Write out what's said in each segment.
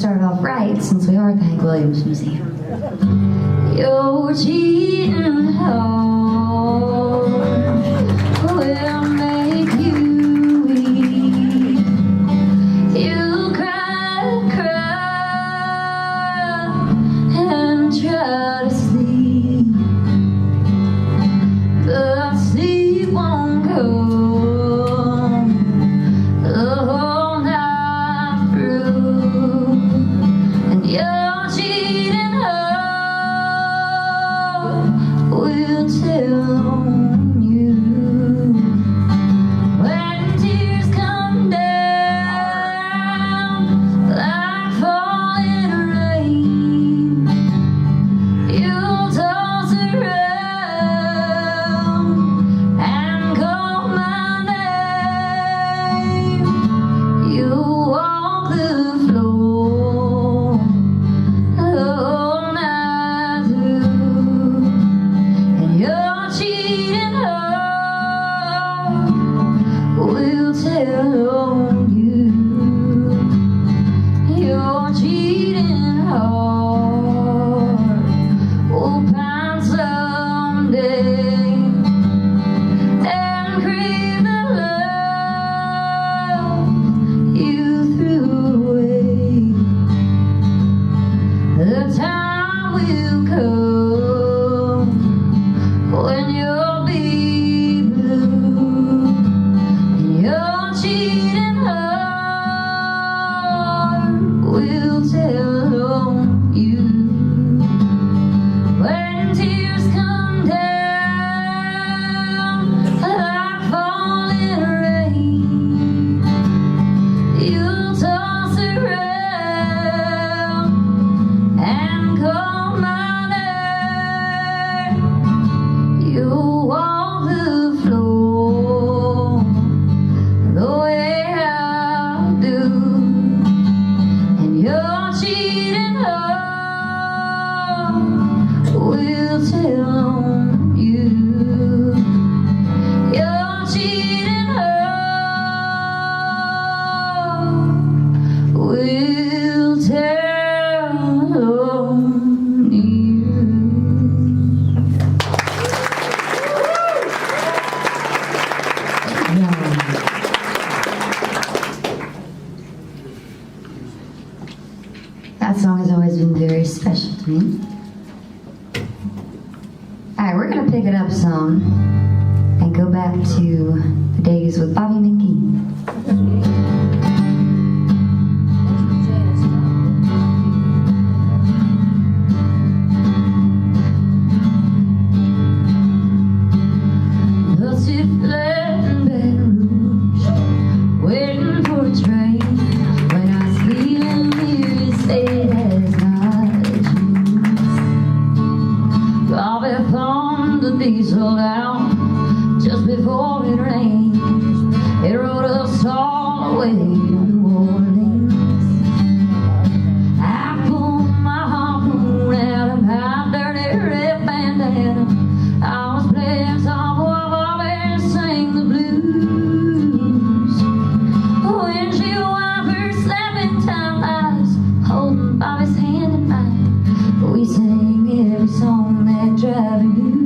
start off right since we are at the Hank Williams Museum. You're cheating hard will make you weep. You cry and try to sleep, but sleep won't come the whole night through, and you're cheating heart will tell on you. When tears come down like falling rain, you'll toss around and call my name. You'll walk the floor the whole night through, and your cheating heart will tell on you. Your cheating heart will find someday and crave the love you threw away. The time will come when you'll be blue, and your cheating heart will tell on you. When tears come down like falling rain, you'll toss around and call my name. You'll walk the floor the way I do, and your cheating heart will tell on you. Your cheating heart will tell on you. That song has always been very special to me. Alright, we're gonna pick it up some and go back to the days with Bobby McGee. Thus it fled in Baton Rouge, waiting for a train. When I was feeling weary, stayed as night shoes. Bobby thumbed the diesel out just before it rained. It rode us all away to New Orleans. I pulled my harpoon out of my dirty red bandana. I was playing some while Bobby sang the blues. When she wiped her slapping time, I was holding Bobby's hand in mine. We sang every song that drive knew.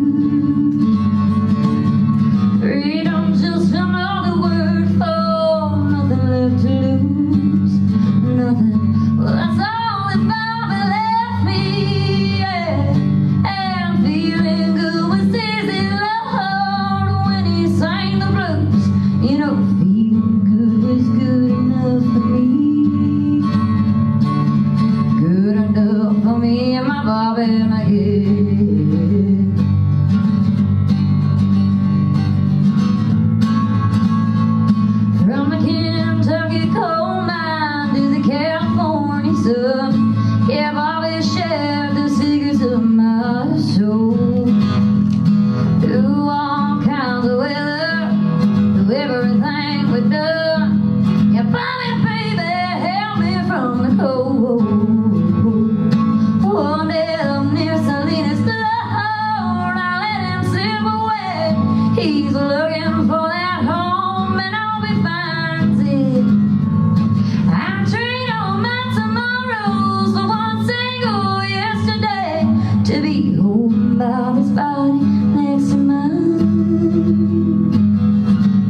Freedom's just another word for nothing left to lose. Nothing. Well, that's all that Bobby left me. Yeah. And feeling good was Dizzy Lord when he sang the blues. You know, feeling good was good enough for me. Good enough for me and my Bobby McGee. holding about his body next to mine.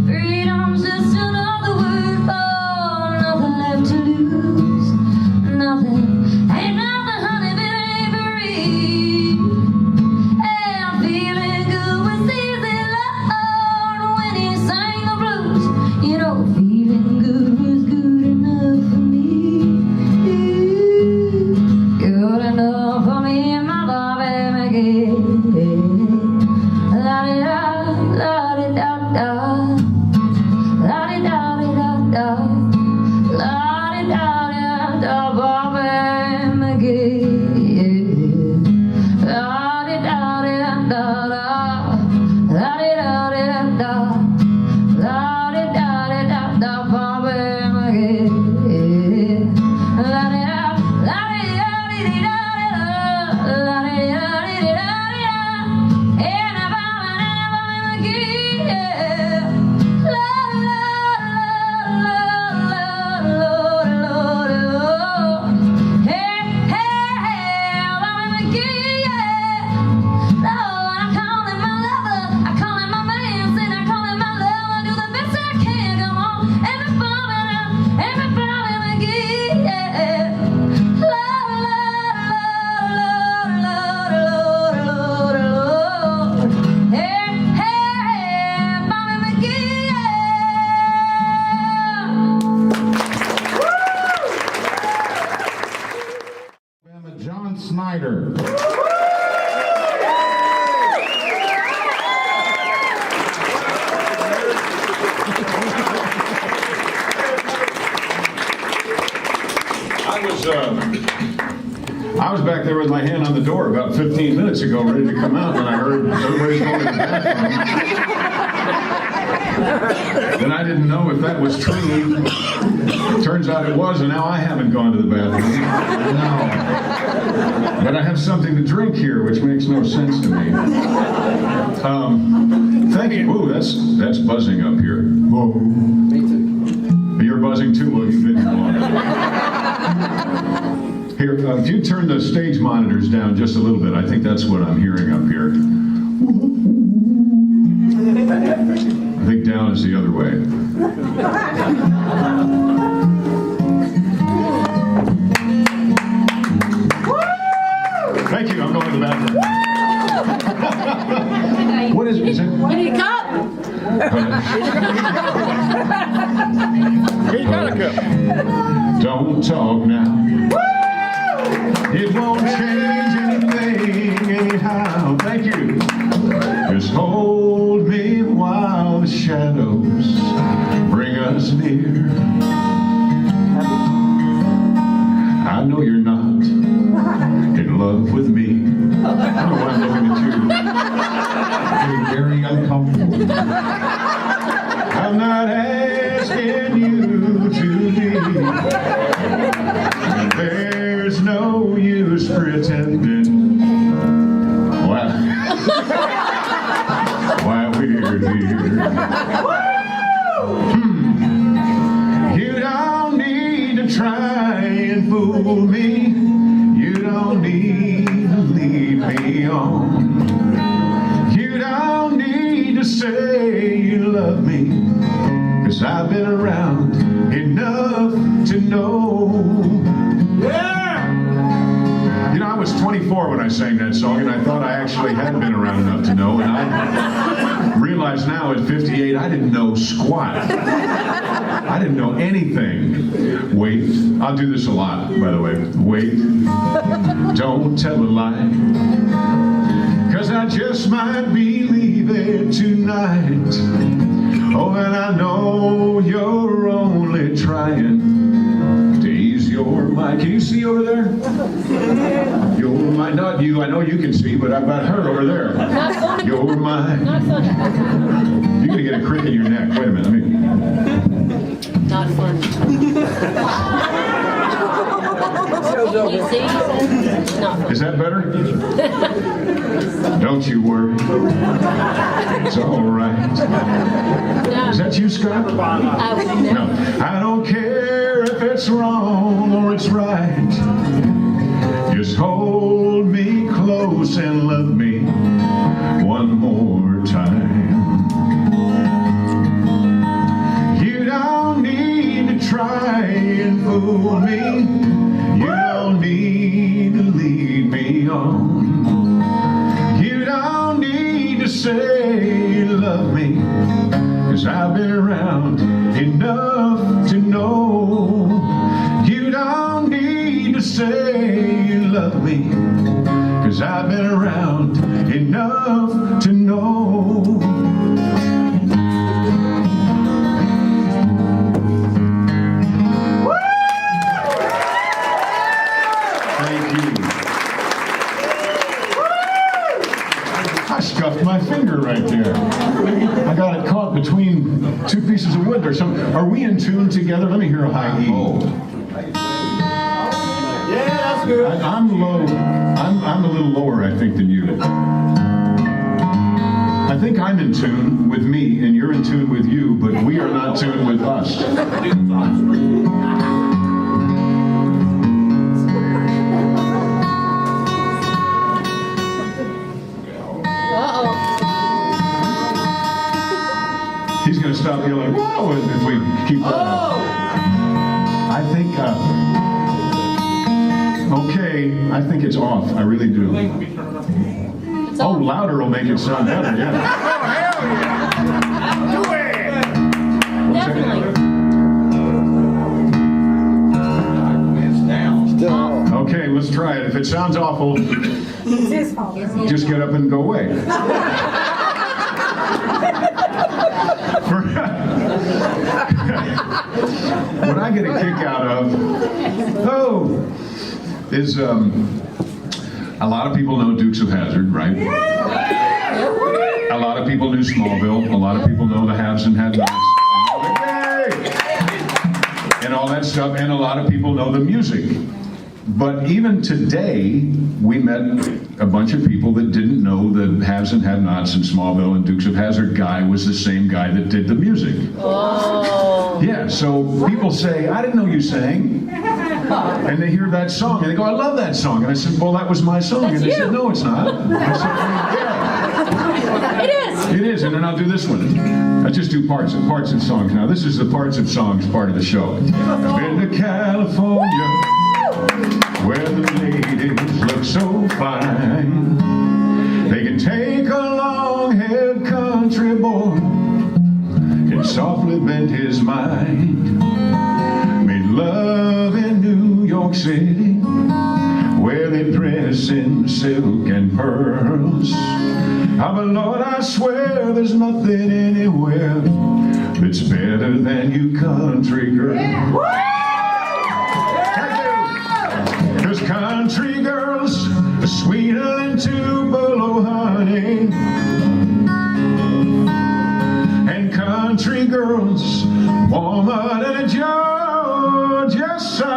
Freedom's just another word for nothing left to lose. Nothing, ain't nothing, honey, that ain't free. Hey, I'm feeling good with easy Lord when he sang the blues. You know, feeling good was good enough for me. Good enough for me and my Bobby McGee. La-di-da, la-di-da-da. La-di-da-di-da-da. La-di-da-di-da-da, Bobby McGee. La-di-da-di-da-da-da. La-di-da-di-da-da. La-di-da-di-da-da, Bobby McGee. La-di-da, la-di-da-di-da-da. La-di-da-di-da-da. And a Bobby McGee. Hey, hey, hey, Bobby McGee, yeah. Lord, I call him my lover, I call him my man, said I call him my lover, do the best I can, come on, every Bobby McGee, yeah. Lord, hey, hey, Bobby McGee, yeah. John Schneider. I was back there with my hand on the door about 15 minutes ago, ready to come out, and I heard everybody's going to the bathroom. And I didn't know if that was true. Turns out it was, and now I haven't gone to the bathroom. No. But I have something to drink here, which makes no sense to me. Thank you. Ooh, that's buzzing up here. Whoa. Me too. You're buzzing too? Well, you've been here long. Here, if you turn the stage monitors down just a little bit, I think that's what I'm hearing up here. I think down is the other way. Thank you, I'm going to the bathroom. What is it? You need a cup? You got a cup. Don't talk now. It won't change anything anyhow. Thank you. Just hold me while the shadows bring us near. I know you're not in love with me. I don't know why I'm looking at you. Getting very uncomfortable. I'm not asking you to leave. There's no use pretending why we're here. You don't need to try and fool me. You don't need to lead me on. You don't need to say you love me, 'cause I've been around enough to know. Yeah! You know, I was 24 when I sang that song, and I thought I actually had been around enough to know, and I realize now at 58 I didn't know squat. I didn't know anything. Wait, I'll do this a lot, by the way. Wait, don't tell a lie, 'cause I just might be leaving tonight. Oh, and I know you're only trying to ease your mind. Can you see over there? Your mind, not you. I know you can see, but about her over there. Not funny. Your mind. Not funny. You're gonna get a crick in your neck. Wait a minute. Not funny. You see? Not funny. Is that better? Don't you worry. It's all right. No. Is that you, Scott? I would never. No. I don't care if it's wrong or it's right. Just hold me close and love me one more time. You don't need to try and fool me. You don't need to lead me on. You don't need to say you love me, 'cause I've been around enough to know. You don't need to say you love me, 'cause I've been around enough to know. Thank you. I scuffed my finger right there. I got it caught between two pieces of wood or something. Are we in tune together? Let me hear a high E. Yeah, that's good. I'm low. I'm a little lower, I think, than you. I think I'm in tune with me, and you're in tune with you, but we are not tuned with us. He's going to stop yelling, whoa, if we keep that up. I think, okay, I think it's off. I really do. Oh, louder will make it sound better, yeah. Do it! Definitely. Okay, let's try it. If it sounds awful, just get up and go away. What I get a kick out of, is a lot of people know Dukes of Hazzard, right? A lot of people knew Smallville. A lot of people know the haves and have-nots. And all that stuff. And a lot of people know the music. But even today, we met a bunch of people that didn't know the haves and have-nots in Smallville, and Dukes of Hazzard guy was the same guy that did the music. Oh. Yeah, so people say, I didn't know you sang. And they hear that song, and they go, I love that song. And I said, well, that was my song. That's and they you. said, no, it's not. I said, yeah. It is. It is, and then I'll do this one. I just do parts of songs. Now, this is the parts of songs part of the show. I've been to California, where the ladies look so fine. They can take a long-haired country boy and softly bend his mind. Made love in New York City, where they dress in silk and pearls. Ah, but Lord, I swear there's nothing anywhere that's better than you country girls. Cause country girls are sweeter than Tupelo honey. And country girls warmer than a Georgia sun.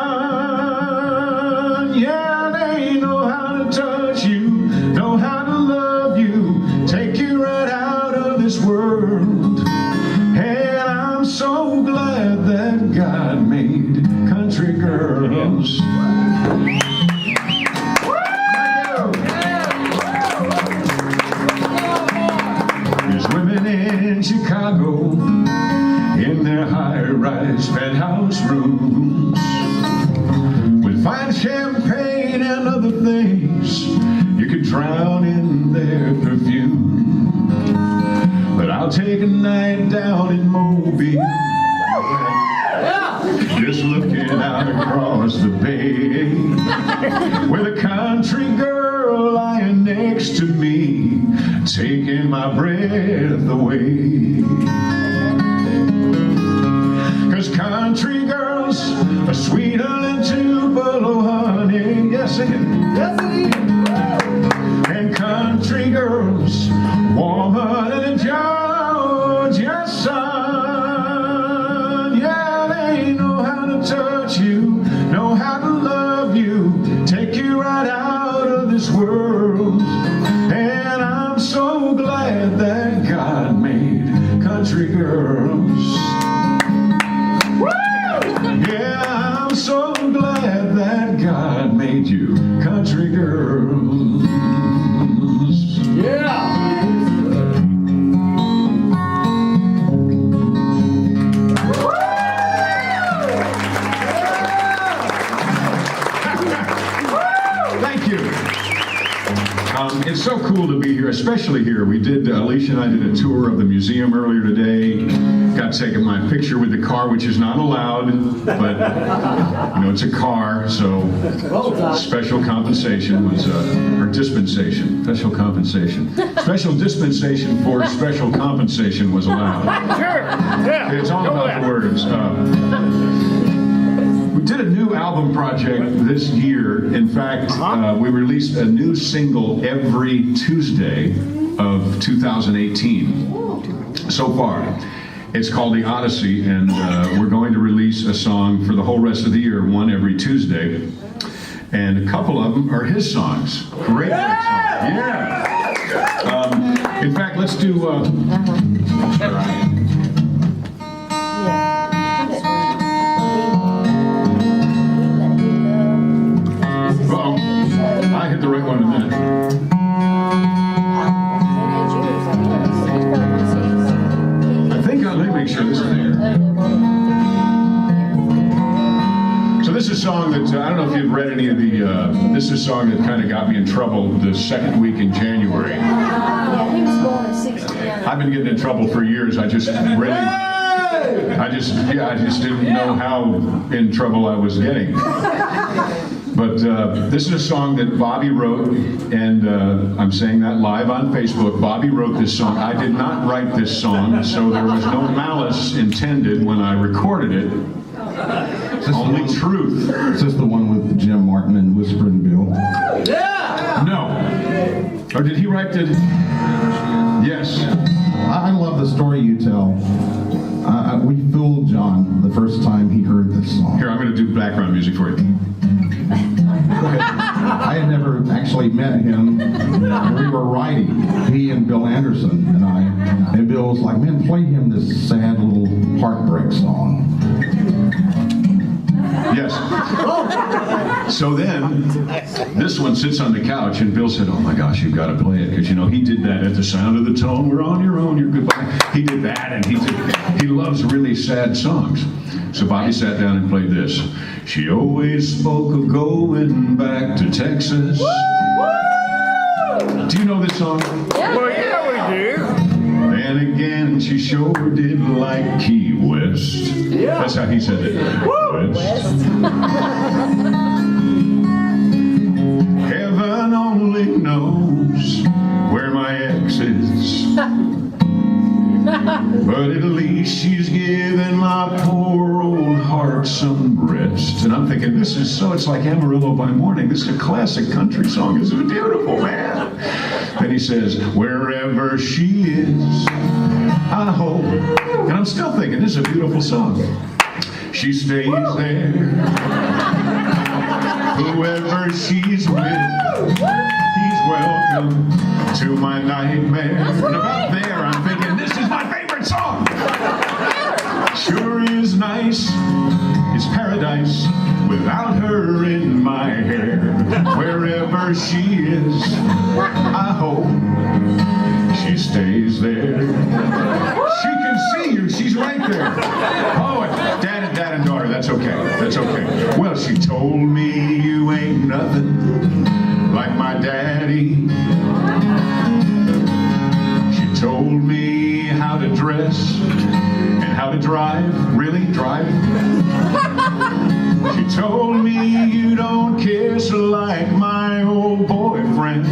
Yeah, they know how to touch you, know how to love you, take you right out of this world. And I'm so glad that God made country girls. There's women in Chicago in their high-rise penthouse rooms with fine champagne and other things. You could drown in their perfume. But I'll take a night down in Mobile, just looking out across the bay, with a country girl lying next to me, taking my breath away. Cause country girls are sweeter than Tupelo honey. Yes, sing it. Yes, it is. And country girls warmer than a Georgia sun. Yeah, they know how to touch you, know how to love you, take you right out of this world. And I'm so glad that God made country girls. Yeah, I'm so glad that God made you country cool to be here, especially here. We did, Alicia and I did a tour of the museum earlier today. Got to take my picture with the car, which is not allowed, but you know, it's a car, so special compensation was, or dispensation, special compensation. Special dispensation for special compensation was allowed. Sure, yeah. It's all about the words. We did a new album project this year. In fact, we released a new single every Tuesday of 2018 so far. It's called the Odyssey, and we're going to release a song for the whole rest of the year, one every Tuesday. And a couple of them are his songs. Great songs. Yeah. In fact, let's do... I hit the right one in a minute. I think let me make sure this is there. So this is a song that, I don't know if you've read any of the, this is a song that kind of got me in trouble the second week in January. Yeah, he was born at 60. I've been getting in trouble for years. I just didn't know how in trouble I was getting. But this is a song that Bobby wrote, and I'm saying that live on Facebook. Bobby wrote this song. I did not write this song, so there was no malice intended when I recorded it. Only truth. Is this the one with Jim Martin and Whispering Bill? No. Or did he write the... Yes. I love the story you tell. We fooled John the first time he heard this song. Here, I'm going to do background music for you. I had never actually met him. We were writing, he and Bill Anderson and I. And Bill was like, man, play him this sad little heartbreak song. Yes. So then, this one sits on the couch, and Bill said, oh my gosh, you've got to play it. Because, you know, he did that at the sound of the tone, we're on your own, you're goodbye. He did that, and he loves really sad songs. So Bobby sat down and played this. She always spoke of going back to Texas. Do you know this song? Well, yeah, we do. And again, she sure did like Key West. Yeah. That's how he said it. West. Heaven only knows where my ex is. But at least she's given my poor old heart some rest. And I'm thinking, this is so, it's like Amarillo by Morning. This is a classic country song. This is beautiful, man. Then he says, wherever she is, I hope. And I'm still thinking, this is a beautiful song. She stays there. Whoever she's with, he's welcome to my nightmare. And about there, I'm thinking, this is my favorite song. Sure is nice, it's paradise without her in my hair. Wherever she is, I hope she stays there. She can see you, she's right there. Oh, dad and daughter, that's okay, that's okay. Well, she told me you ain't nothing like my daddy. She told me how to dress and how to drive. Really? Drive? She told me you don't kiss like my old boyfriend.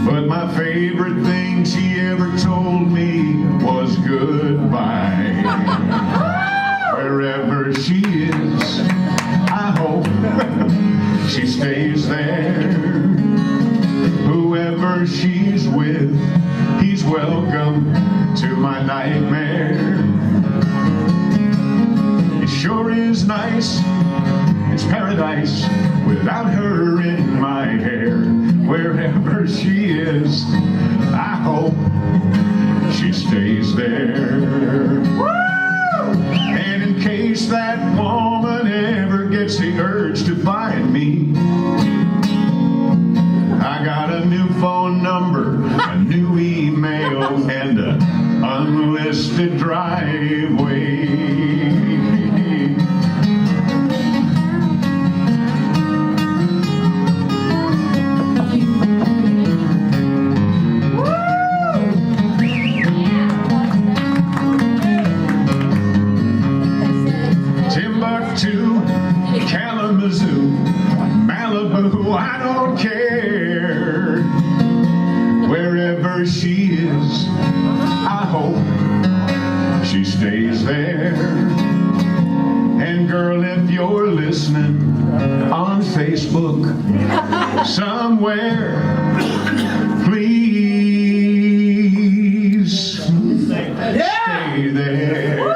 But my favorite thing she ever told me was goodbye. Wherever she is, I hope she stays there. Whoever she's with, he's welcome to my nightmare. It sure is nice, it's paradise without her in my hair. Wherever she is, I hope she stays there. And in case that woman ever gets the urge to find me, I got a new phone number, a new email, and an unlisted driveway. where she is. I hope she stays there. And girl, if you're listening on Facebook somewhere, please stay there.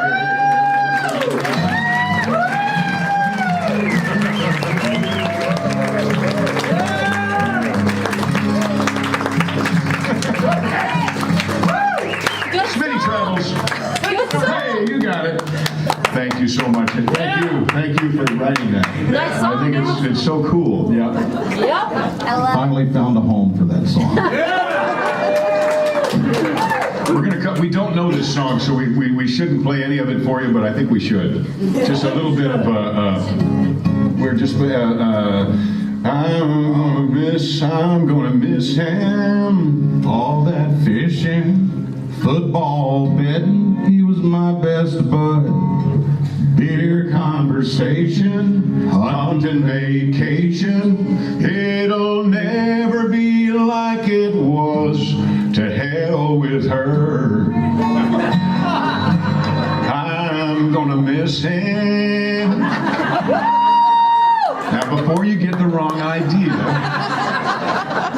Smitty Travels. Hey, you got it. Thank you so much. And thank you for writing that. Nice song, I think it's so cool. Yeah. Yep. I love Finally found a home for that song. We're gonna cut. We don't know this song, so we shouldn't play any of it for you, but I think we should. Just a little bit of we're just I'm gonna miss him. All that fishing, football betting, he was my best bud. Beer conversation, hunting vacation. It'll never be like it was. To hell with her. I'm gonna miss him. Now, before you get the wrong idea,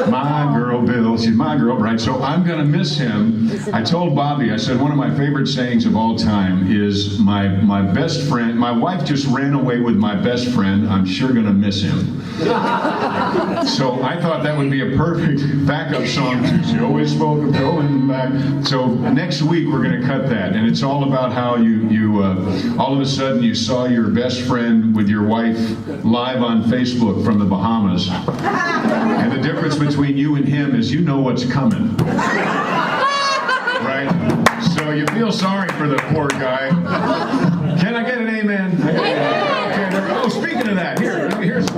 my girl Bill, she's my girl, right? So I'm gonna miss him. I told Bobby, I said one of my favorite sayings of all time is my best friend, my wife just ran away with my best friend, I'm sure gonna miss him. So I thought that would be a perfect backup song too. She always spoke of going back. So next week we're gonna cut that, and it's all about how you all of a sudden you saw your best friend with your wife live on Facebook from the Bahamas. And the difference between you and him is you know what's coming. Right? So you feel sorry for the poor guy. Can I get an amen? Oh, speaking of that, here's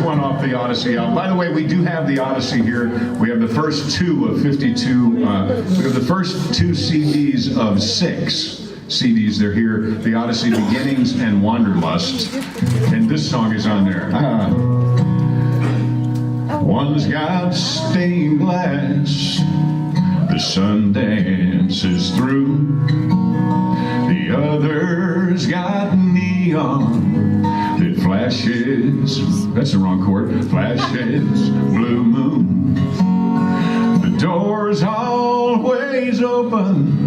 one off the Odyssey album. By the way, we do have the Odyssey here. We have the first two of 52. We have the first two CDs of 6 CDs. They're here. The Odyssey Beginnings and Wanderlust. And this song is on there. One's got stained glass, the sun dances through. The other's got neon that flashes, that's the wrong chord, flashes blue moon. The door's always open,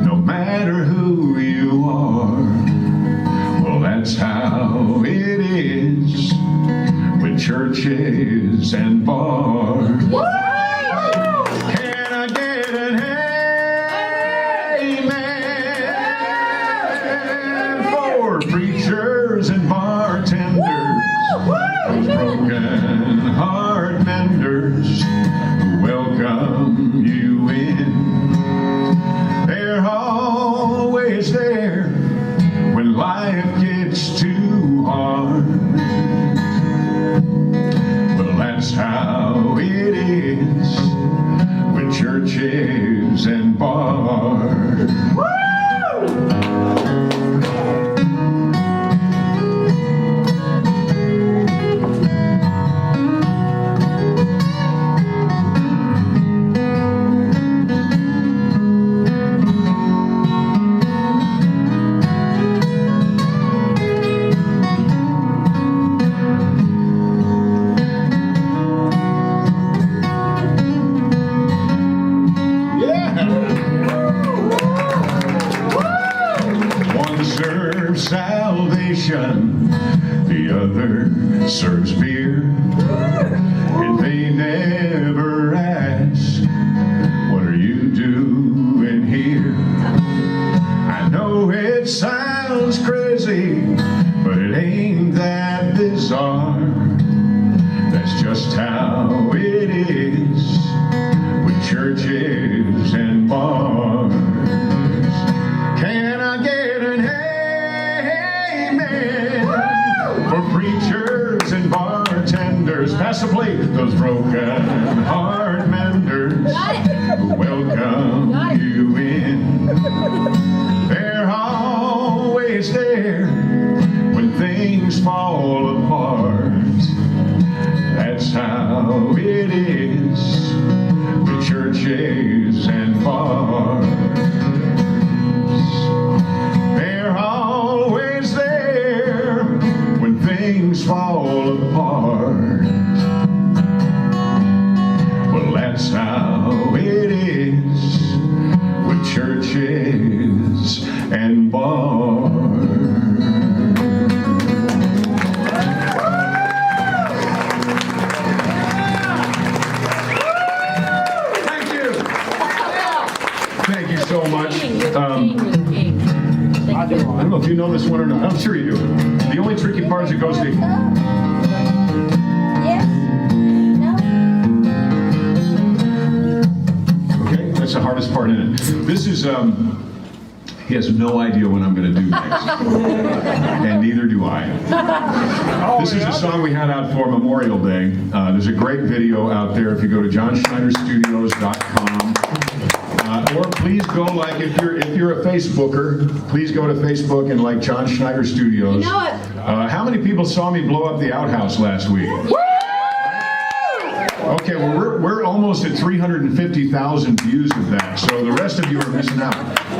no matter who you are. Well, that's how it is with churches and bars. Can I get an amen for preachers and bartenders, broken heart menders who welcome you in? They're always there when life gets too hard. That's how it is with churches and bars. Salvation, the other serves beer, and they never ask, what are you doing here? I know it sounds crazy, but it ain't that bizarre. That's just how it is with churches and bars. Can I get an amen for preachers and bartenders? I don't know if you know this one or not. I'm sure you do. The only tricky part is it goes to... Yes. No. Okay, that's the hardest part in it. This is, he has no idea what I'm going to do next. And neither do I. This is a song we had out for Memorial Day. There's a great video out there if you go to johnschneiderstudios.com. Or please go, like, if you're a Facebooker, please go to Facebook and like John Schneider Studios. You know it. How many people saw me blow up the outhouse last week? Okay, well, we're almost at 350,000 views of that, so the rest of you are missing out.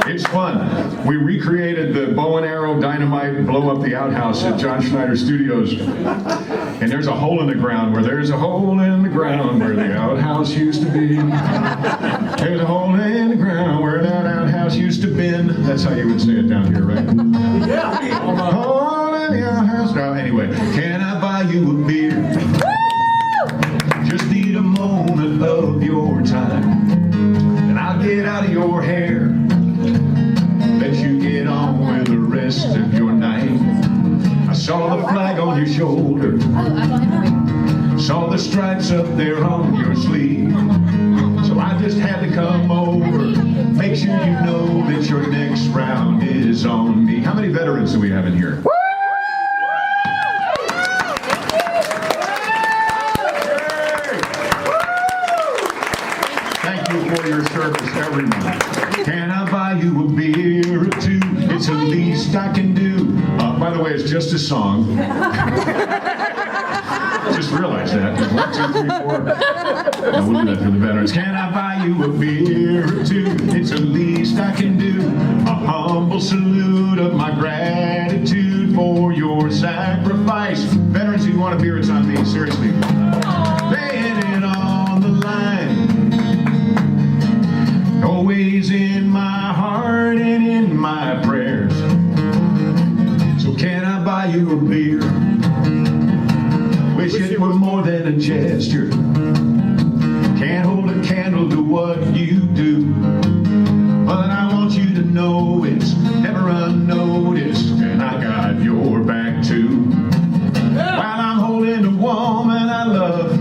It's fun. We recreated the bow and arrow dynamite blow up the outhouse at John Schneider Studios. And there's a hole in the ground where there's a hole in the ground where the outhouse used to be. There's a hole in the ground where that outhouse used to been. That's how you would say it down here, right? Yeah. Hole in the outhouse. Now, anyway, can I buy you a beer? Just need a moment of your time, and I'll get out of your hair. Let you get on with the rest of your night. I saw the flag on your shoulder, saw the stripes up there on your sleeve. So I just had to come over, make sure you know that your next round is on me. How many veterans do we have in here? For your service every night. Can I buy you a beer or two? It's the least I can do. By the way, it's just a song. Just realized that. 1, 2, 3, 4. No, we'll do that for the veterans. Can I buy you a beer or two? It's the least I can do. A humble salute of my gratitude for your sacrifice. Veterans, if you want a beer, it's on me. Seriously. Laying it on the line. Always in my heart and in my prayers. So can I buy you a beer? Wish it were more than a gesture. Can't hold a candle to what you do, but I want you to know it's never unnoticed, and I got your back too. While I'm holding a woman I love,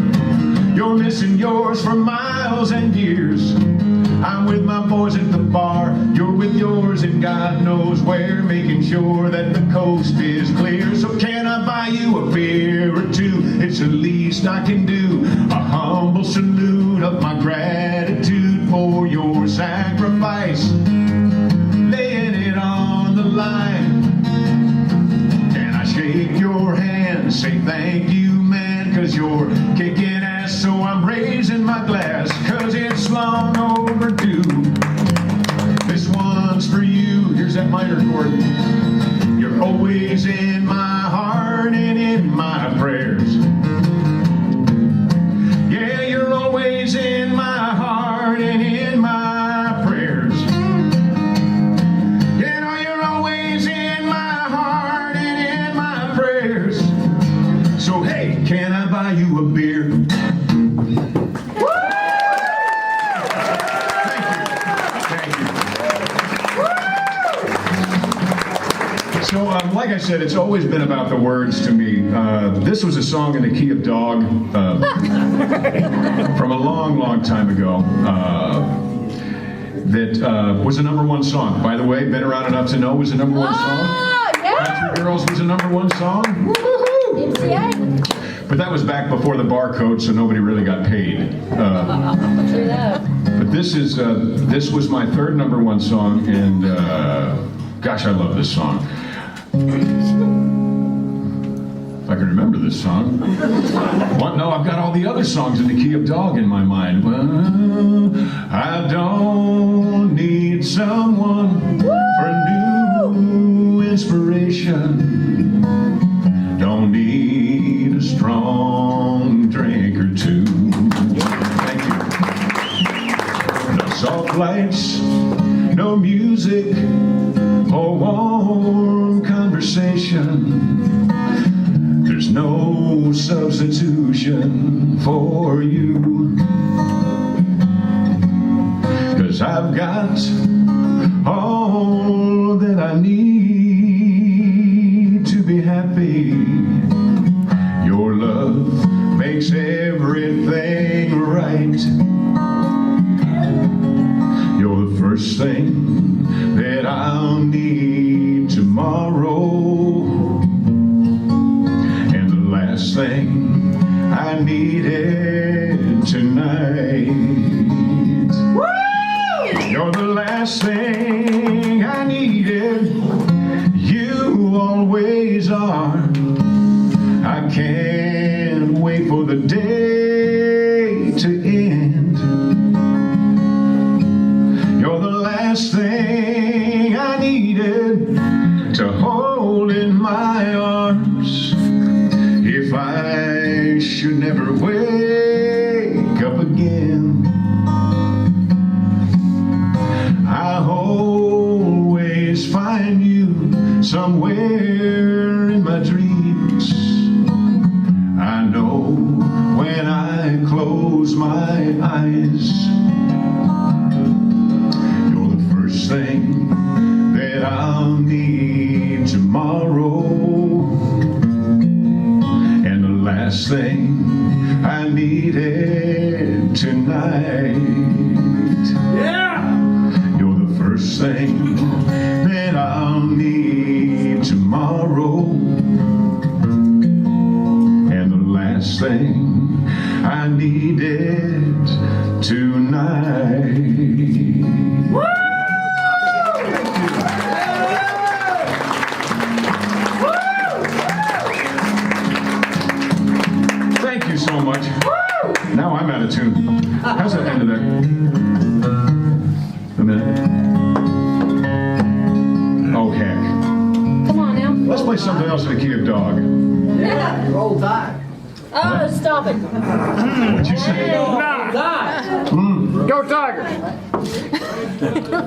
you're missing yours for miles and years. I'm with my boys at the bar, you're with yours and God knows where, making sure that the coast is clear. So can I buy you a beer or two? It's the least I can do. A humble salute of my gratitude for your sacrifice. Laying it on the line. Can I shake your hand, say thank you, man, 'cause you're kicking ass, so I'm raising my glass, 'cause it's long overdue. This one's for you. Here's that minor chord. You're always in my heart and in my prayers. Yeah, you're always in my heart and in my prayers. You know, you're always in my heart and in my prayers. So hey, can I buy you a beer? So, like I said, it's always been about the words to me. This was a song in the key of dog from a long, long time ago that was a #1 song. By the way, been around enough to know it was a #1 song. Yeah. Country Girls was a #1 song. Woo-hoo-hoo. But that was back before the barcode, so nobody really got paid. But this was my third #1 song, and gosh, I love this song. If I can remember this song. What? No, I've got all the other songs in the key of dog in my mind. Well, I don't need someone for new inspiration. Don't need a strong drink or two. Thank you. No soft lights, no music, or warm conversation. There's no substitution for you. 'Cause I've got all that I need. happy. Your love makes everything right. You're the first thing that I'll need tomorrow, and the last thing I needed tonight. You're the last thing I needed. You always are. I can't wait for the day to end. You're the last thing I needed to hold in my arms. If I should never wake up again, I'll always find you somewhere in my dreams. I know when I close my eyes, you're the first thing that I'll need tomorrow, and the last thing I needed tonight. Yeah! You're the first thing that I'll need tomorrow, and the last thing I needed tonight. Thank you so much. Now I'm out of tune. How's that end of that? A minute. Oh, heck. Come on now. Let's play something else in the key of dog. Yeah, roll tide. Oh, stop it. What'd you say? Go Tigers!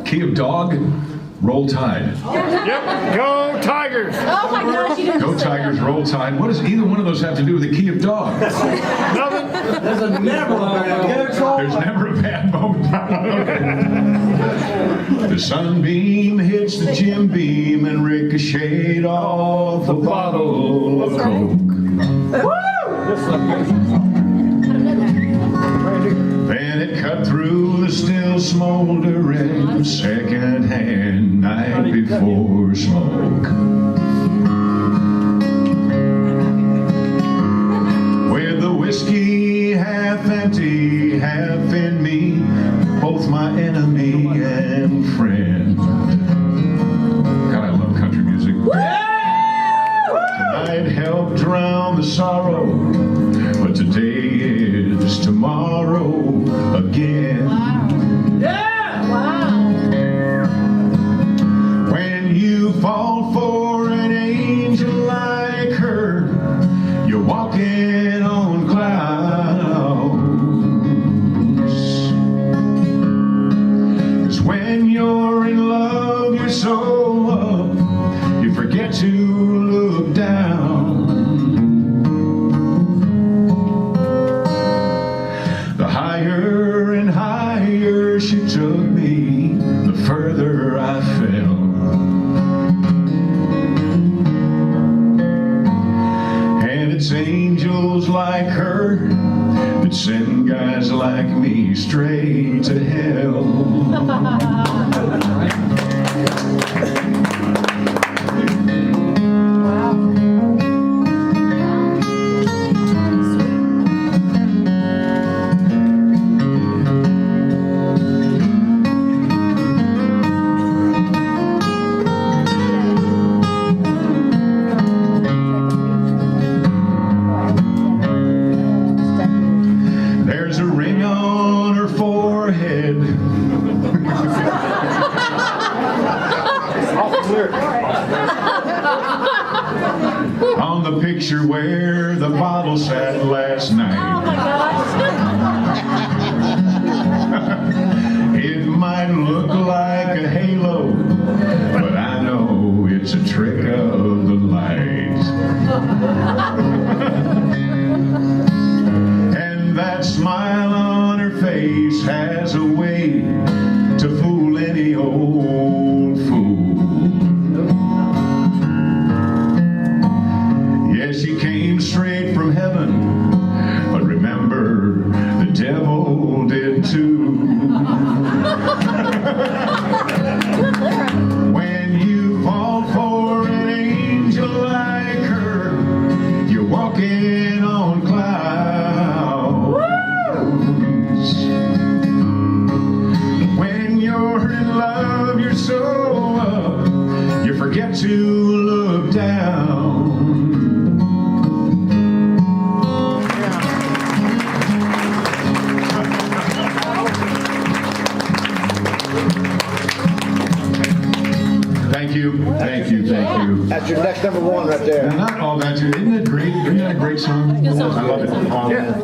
Key of dog, roll tide. Yep, go Tigers! Oh my gosh, you didn't Go say Tigers, roll tide. What does either one of those have to do with the key of dog? Nothing. There's a never There's never a bad moment. The sunbeam hits the Jim Beam and ricocheted off a bottle of Coke. Then it cut through the still smoldering second-hand night before smoke. With the whiskey half empty, half in me, both my enemy and friend. God, I love country music. Tonight helped drown the sorrow, but today is tomorrow again. Wow. When you fall for an angel like her, you're walking on clouds. 'Cause when you're in love, you're so up, you forget to look down. The higher and higher she took me, the further I fell. And it's angels like her that send guys like me straight to hell. There's a ring on her forehead. On the picture where the bottle sat last Oh night. my gosh. It might look like a halo, but I know it's a trick of the light. And that smile on her face has a way to fool any old fool. like to look down. Thank you, thank you, thank you. That's your next number one right there. Now, not all that, isn't it great? Isn't that a great song? Good song. I love it. Yeah.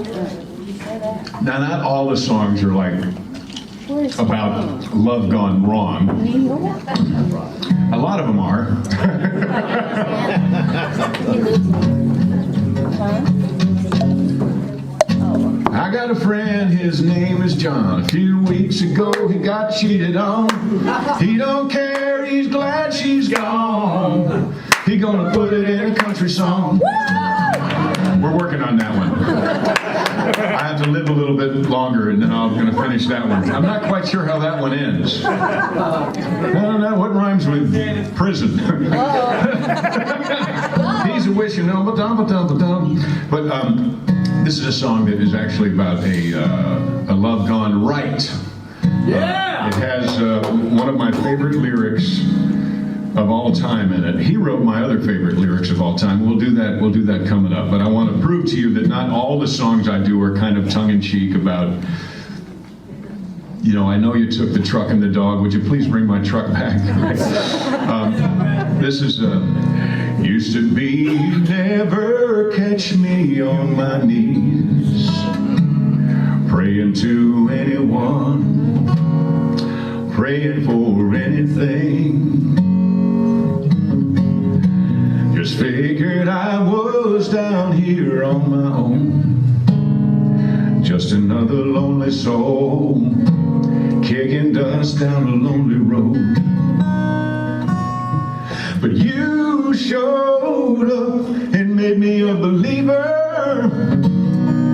Now, not all the songs are like about love gone wrong. A lot of them are. I got a friend, his name is John. A few weeks ago he got cheated on. He don't care, he's glad she's gone. He gonna put it in a country song. We're working on that one. I have to live a little bit longer and then I'm gonna finish that one. I'm not quite sure how that one ends. No, what rhymes with prison? He's a wishing, no, but this is a song that is actually about a love gone right. Yeah. It has one of my favorite lyrics of all time in it. He wrote my other favorite lyrics of all time. We'll do that coming up. But I want to prove to you that not all the songs I do are kind of tongue-in-cheek about, you know, I know you took the truck and the dog. Would you please bring my truck back? This is used to be never catch me on my knees praying to anyone, praying for anything. Just figured I was down here on my own, just another lonely soul kicking dust down a lonely road. But you showed up and made me a believer.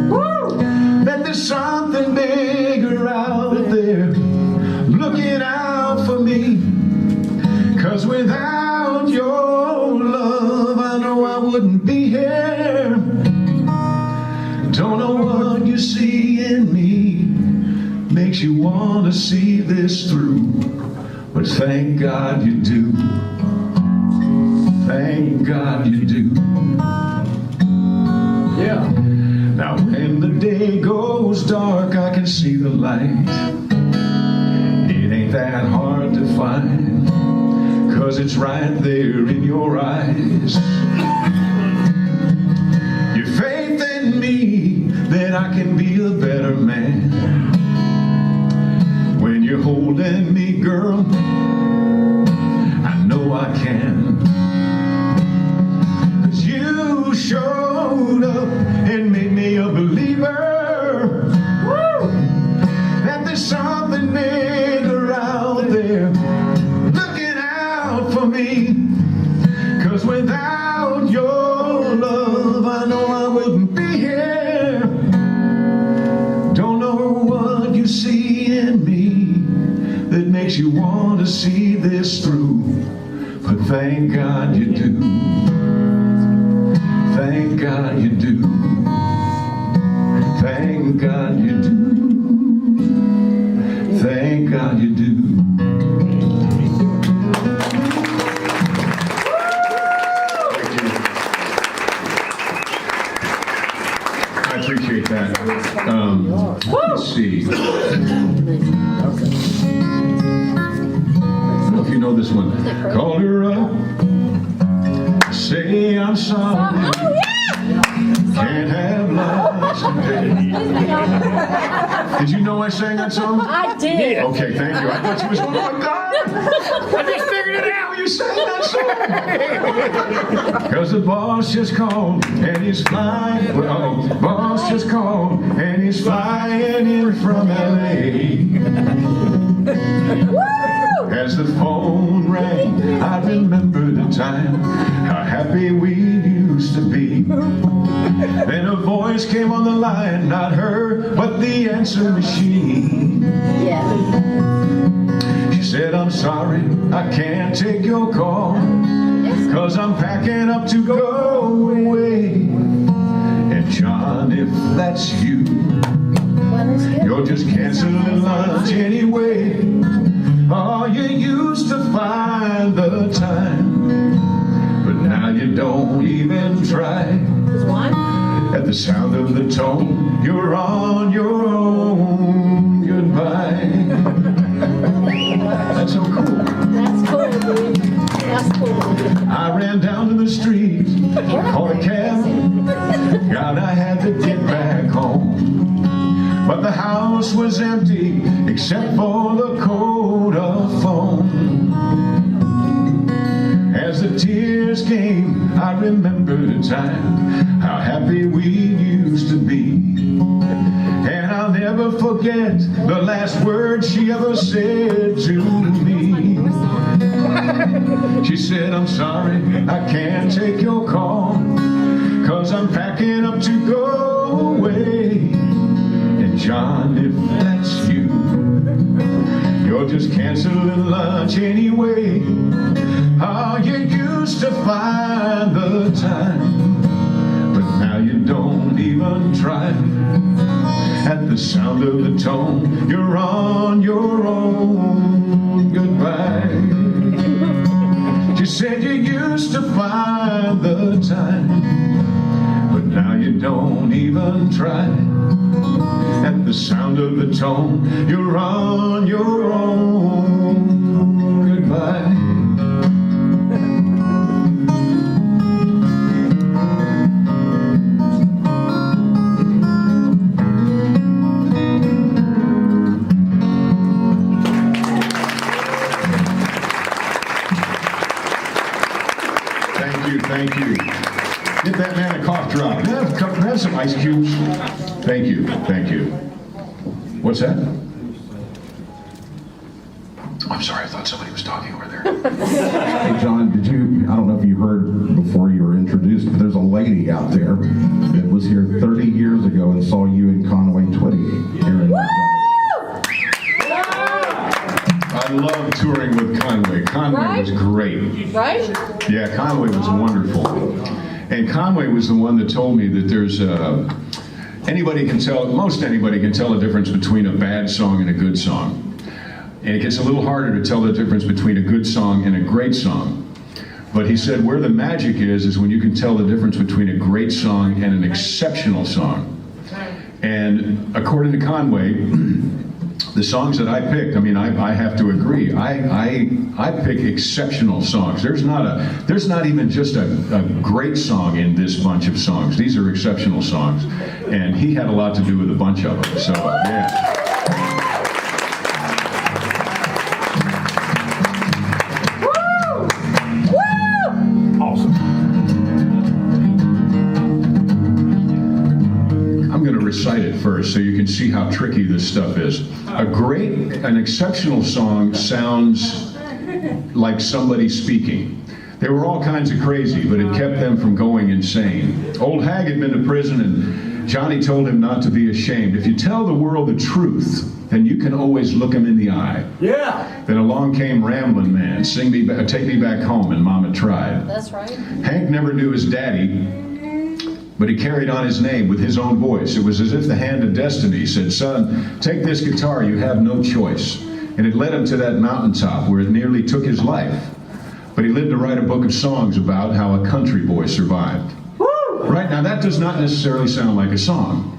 Woo! That there's something bigger out there looking out for me. 'Cause without your love, I know I wouldn't be here. Don't know what you see in me makes you want to see this through. But thank God you do. Thank God you do. Yeah. Now when the day goes dark, I can see the light. It ain't that hard to find, 'cause it's right there in your eyes. Your faith in me that I can be a better man. When you're holding me, girl, I know I can. You showed up and made me a believer. Woo! That there's something bigger out there looking out for me. 'Cause without your love, I know I wouldn't be here. Don't know what you see in me that makes you want to see this through. But thank God you do. Thank God you do. Thank God you do. Thank God you do. Thank you. I appreciate that. Let's see. I don't know if you know this one. Call her up. Say I'm sorry. Oh, yeah! Can't have lunch today. Did you know I sang that song? I did. Okay, thank you. I thought you was going, oh my God! I just figured it out. You sang that song. 'Cause the boss just called and he's flying. Oh, boss just called and he's flying in from LA. As the phone rang, I remember the time, how happy we used to be. Then a voice came on the line, not her, but the answer machine. Yeah. She said, I'm sorry, I can't take your call, 'cause I'm packing up to go away. And John, if that's you, you're just canceling lunch anyway. Oh, you used to find the time the sound of the tone, you're on your own. Goodbye. That's so cool. That's cool, dude. That's cool. I ran down to the street, called a cab. God, I had to get back home. But the house was empty, except for the coat of foam. As the tears came, I remembered a time, how happy we used to be. And I'll never forget the last words she ever said to me. She said, I'm sorry, I can't take your call, 'cause I'm packing up to go away. And John, if that's you, you're just canceling lunch anyway. Oh, you used to find the time, but now you don't even try. At the sound of the tone, you're on your own. Goodbye. She said you used to find the time, but now you don't even try. At the sound of the tone, you're on your own. Goodbye. Thank you. Get that man a cough drop. Have some ice cubes. Thank you. Thank you. What's that? I'm sorry, I thought somebody was talking over there. Hey, John, I don't know if you heard before you were introduced, but there's a lady out there that was here 30 years ago and saw you in Conway Twitty here in I love touring with Conway. Conway was great. Right? Yeah, Conway was wonderful. And Conway was the one that told me that there's most anybody can tell the difference between a bad song and a good song. And it gets a little harder to tell the difference between a good song and a great song. But he said where the magic is when you can tell the difference between a great song and an exceptional song. And according to Conway, the songs that I picked, I have to agree. I pick exceptional songs. There's not even just a great song in this bunch of songs. These are exceptional songs, and he had a lot to do with a bunch of them. So yeah. Recite it first so you can see how tricky this stuff is. An exceptional song sounds like somebody speaking. They were all kinds of crazy, but it kept them from going insane. Old Hag had been to prison, and Johnny told him not to be ashamed. If you tell the world the truth, then you can always look him in the eye. Yeah. Then along came Ramblin' Man, take me back home, and Mama tried. That's right. Hank never knew his daddy, but he carried on his name with his own voice. It was as if the hand of destiny said, son, take this guitar, you have no choice. And it led him to that mountaintop where it nearly took his life. But he lived to write a book of songs about how a country boy survived. Woo! Right, now that does not necessarily sound like a song.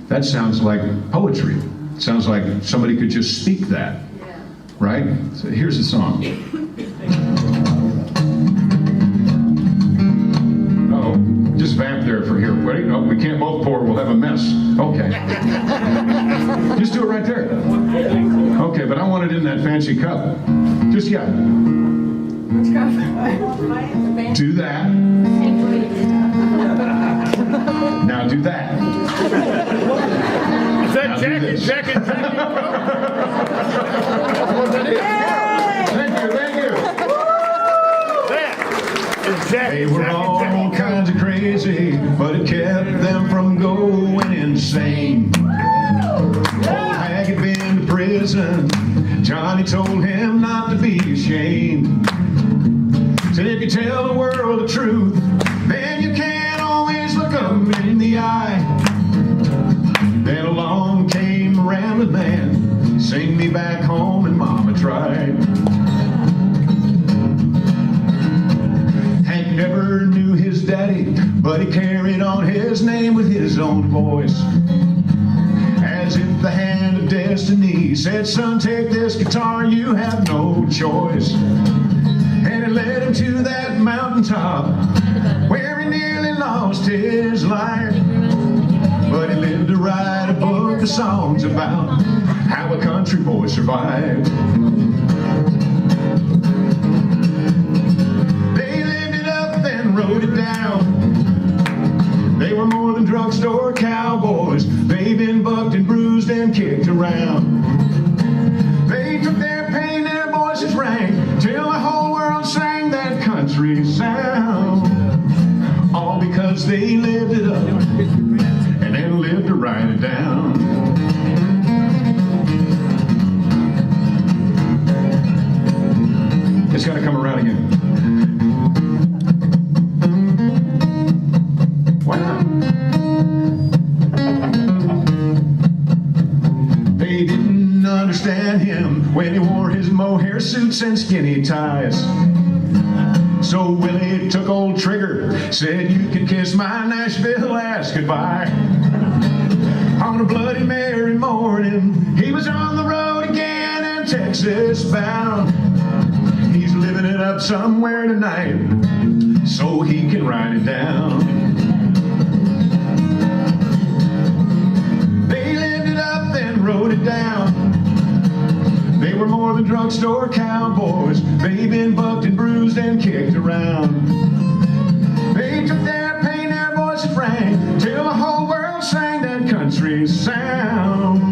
That sounds like poetry. It sounds like somebody could just speak that. Right? So here's the song. Just vamp there for here. Wait, no, we can't both pour. We'll have a mess. Okay. Just do it right there. Okay, but I want it in that fancy cup. Just, yeah. Do that. Now do that. Is that Jack? Thank you. They were all kinds of crazy, but it kept them from going insane. Old Hag had been to prison. Johnny told him not to be ashamed. Said if you tell the world the truth, then you can't always look them in the eye. Then along came Ramblin' Man, sing me back home, and Mama tried. Hank never knew his daddy, but he carried on his name with his own voice. As if the hand of destiny said, son, take this guitar, you have no choice. And it led him to that mountaintop where he nearly lost his life. But he lived to write a book of songs about how a country boy survived. They lived it up and wrote it down. They were more than drugstore cowboys. They've been bucked and bruised and kicked around. They took their pain, their voices rang, till the whole world sang that country sound. All because they lived it up and then lived to write it down. It's got to come around again. Why not? They didn't understand him when he wore his mohair suits and skinny ties. So Willie took old Trigger, said, you can kiss my Nashville ass goodbye. On a Bloody Mary morning, he was on the road again and Texas bound. He's living it up somewhere tonight, so he can write it down. They lived it up and wrote it down. They were more than drugstore cowboys. They've been bucked and bruised and kicked around. They took their pain, their voices rang, till the whole world sang that country sound.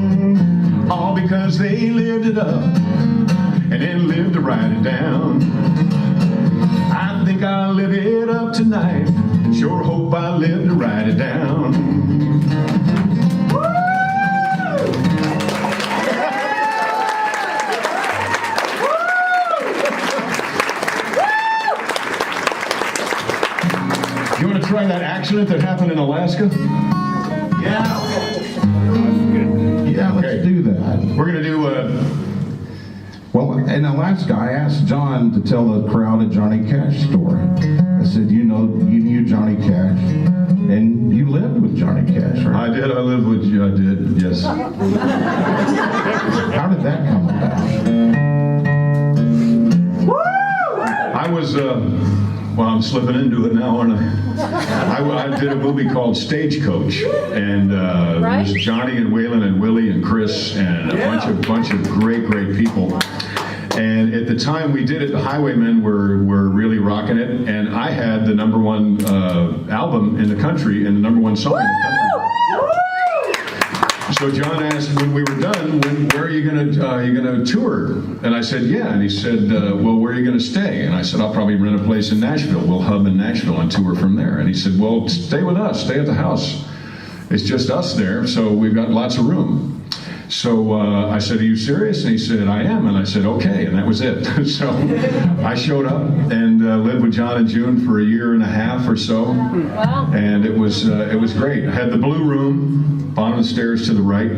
All because they lived it up and then lived to write it down. I think I'll live it up tonight. Sure hope I live to write it down. You want to try that accident that happened in Alaska? Yeah. Yeah, let's do that. We're going to do Well, in Alaska, I asked John to tell the crowd a Johnny Cash story. I said, you knew Johnny Cash, and you lived with Johnny Cash, right? I did, I lived with you, I did, yes. How did that come about? I was, well, I'm slipping into it now, aren't I? I did a movie called Stagecoach, and it was Johnny and Waylon and Willie and Chris and a bunch of great people. And at the time we did it, the Highwaymen were really rocking it, and I had the #1 album in the country and the #1 song in the country. So John asked when we were done, where are you gonna tour? And I said, yeah. And he said, well, where are you gonna stay? And I said, I'll probably rent a place in Nashville. We'll hub in Nashville and tour from there. And he said, well, stay with us, stay at the house. It's just us there, so we've got lots of room. So I said, are you serious? And he said, I am. And I said, okay. And that was it. So I showed up and lived with John and June for a year and a half or so. Wow. And it was great. I had the blue room, bottom of the stairs to the right.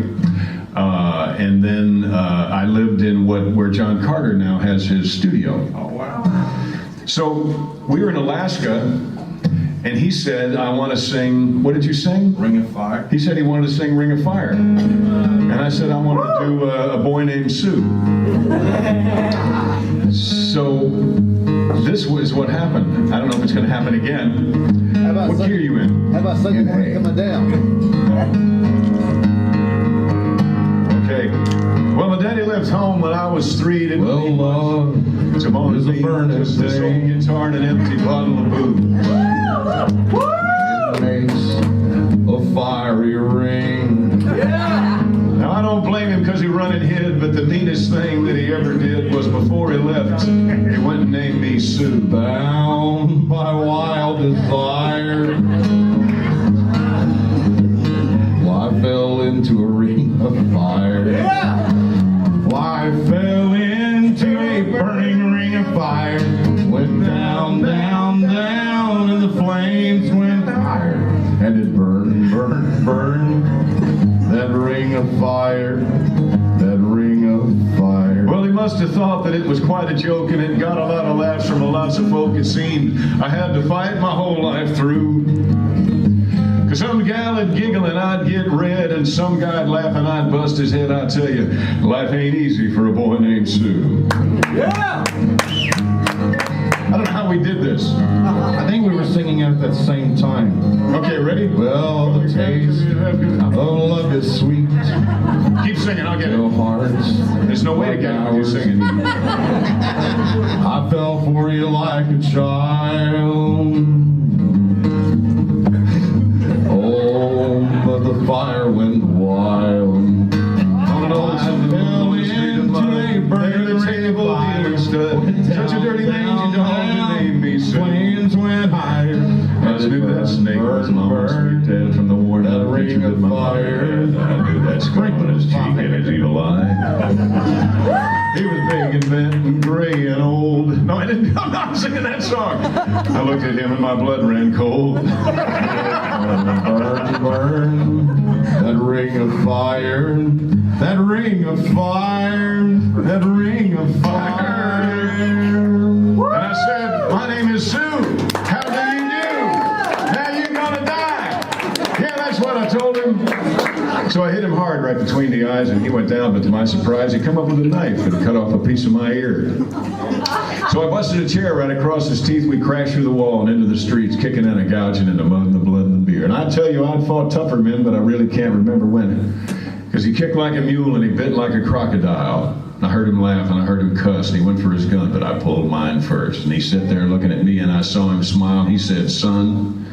And then I lived in where John Carter now has his studio. Oh, wow. So we were in Alaska, and he said, I want to sing, what did you sing? Ring of Fire. He said he wanted to sing Ring of Fire. And I said, I want to do A Boy Named Sue. So this was what happened. I don't know if it's going to happen again. How about What singing- year are you in? How about singing when it's coming down? Okay. Well, my daddy left home when I was 3. Didn't Well, leave much. love To moan is a me, burning just this old thing. guitar and an empty bottle of booze. It makes a fiery ring. Now, I don't blame him because he run and hid, but the neatest thing that he ever did was before he left, he went and named me Sue. Bound by wild desire, well, I fell into a ring of fire. Well, I fell into a burning ring of fire. Went down, down, down, and the flames went higher. And it burned, burned, burned. That ring of fire, that ring of fire. Well, he must must have thought that it was quite a joke and it got a lot of laughs from lots of folk. It seemed I had to fight my whole life through. Cause some gal'd giggle and I'd get red, and some guy'd laugh and I'd bust his head. I tell you, life ain't easy for a boy named Sue. Yeah! I don't know how we did this. I think we were singing at that same time. Okay, ready? Well, the taste of love is sweet. Keep singing, I'll get Your it. hearts. There's no way to get it with you singing. I fell for you like a child. Oh, but the fire went wild. On I fell into a burning table dealer stud. Such a dirty name, you don't name me, sir. Flames went higher. I knew that snake was Mama's sweet dad from the war. That ring of fire. I knew that scar on his cheek and his evil eye. He was big and bent and gray and old. No, I'm not singing that song. I looked at him and my blood ran cold. Burn, burn, that ring of fire, that ring of fire, that ring of fire. And I said, my name is Sue. How do you do? Now you're gonna die. Yeah, that's what I told him. So I hit him hard right between the eyes and he went down, but to my surprise, he come up with a knife and cut off a piece of my ear. So I busted a chair right across his teeth. We crashed through the wall and into the streets, kicking and a gouging in the mud and the blood and the beer. And I tell you, I'd fought tougher men, but I really can't remember when. Because he kicked like a mule and he bit like a crocodile. And I heard him laugh and I heard him cuss and he went for his gun, but I pulled mine first. And he sat there looking at me and I saw him smile and he said, son,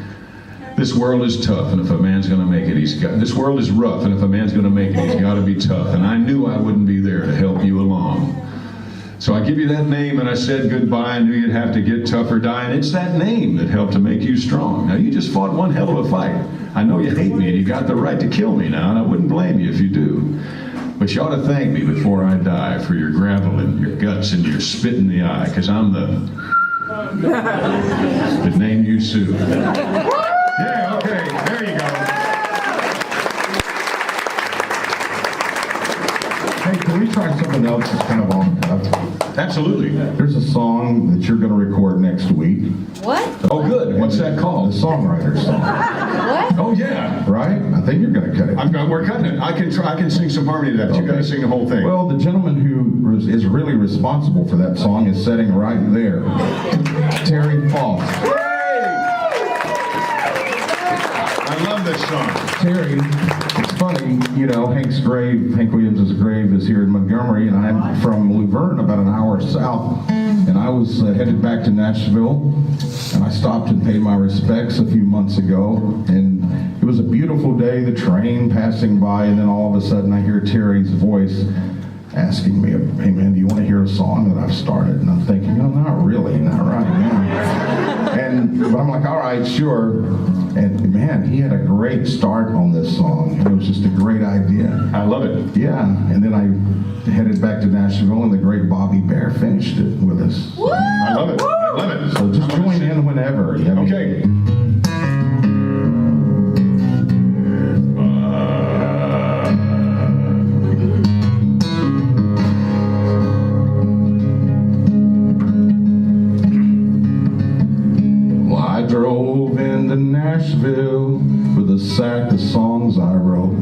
this world is tough, and if a man's gonna make it, this world is rough, and if a man's gonna make it, he's gotta be tough. And I knew I wouldn't be there to help you along. So I give you that name and I said goodbye. I knew you'd have to get tough or die, and it's that name that helped to make you strong. Now you just fought one hell of a fight. I know you hate me and you got the right to kill me now, and I wouldn't blame you if you do. But you ought to thank me before I die for your gravel and your guts and your spit in the eye, because I'm the that named you Sue. Yeah, okay, there you go. Hey, can we try something else that's kind of on cuff? Absolutely. There's a song that you're going to record next week. What? Oh, good. What's that The called? songwriter song, What? Oh, yeah. right? I think you're going to cut it. We're cutting it. I can sing some harmony to that, but you got to sing the whole thing. Well, the gentleman who is really responsible for that song is sitting right there. Terry Foss. I love this song. Terry, it's funny, you know, Hank Williams' grave is here in Montgomery, and I'm from Luverne, about an hour south, and I was headed back to Nashville, and I stopped and paid my respects a few months ago, and it was a beautiful day, the train passing by, and then all of a sudden I hear Terry's voice asking me, hey man, do you want to hear a song that I've started? And I'm thinking, oh, not really, not right now. But I'm like, all right, sure. And man, he had a great start on this song. It was just a great idea. I love it. Yeah, and then I headed back to Nashville, and the great Bobby Bear finished it with us. I love it. I love it. So just join in whenever. Yeah, Okay. I drove into Nashville with a sack of songs I wrote.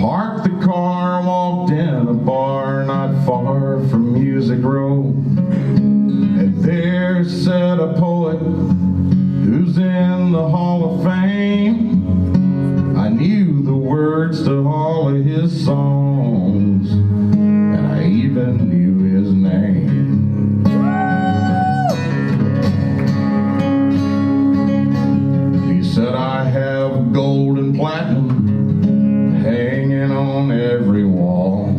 Parked the car, walked in a bar not far from Music Row. And there sat a poet who's in the Hall of Fame. I knew the words to all of his songs, and I even knew his name. Said I have gold and platinum hanging on every wall.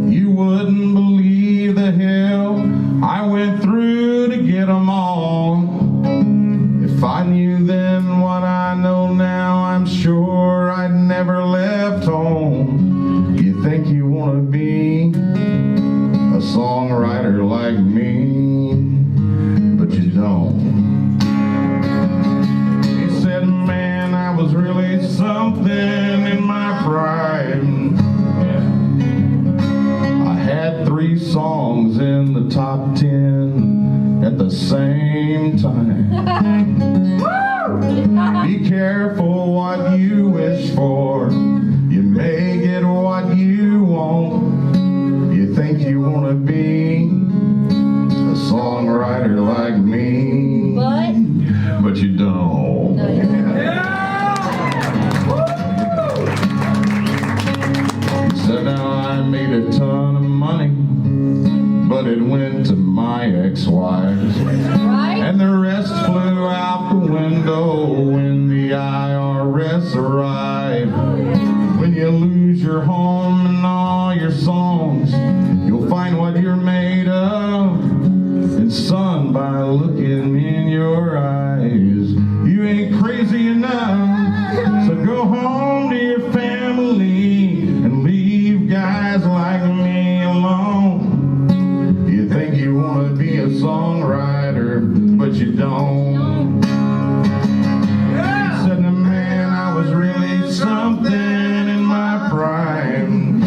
You wouldn't believe the hell I went through to get them all. If I knew then what I know now, I'm sure I'd never left home. You think you want to be a songwriter like me, but you don't. Man, I was really something in my prime. I had 3 3 songs in the top 10 at the same time. Be careful what you wish for. You may get what you want. You think you want to be a songwriter like me, but you don't. So now I made a ton of money, but it went to my ex-wives. And the rest flew out the window when the IRS arrived. When you lose your home and all your songs, you'll find what you're made of. And son, by looking in your eyes, you ain't crazy enough. So go home to your family and leave guys like me alone. You think you want to be a songwriter, but you don't. Said the man, I was really something in my prime,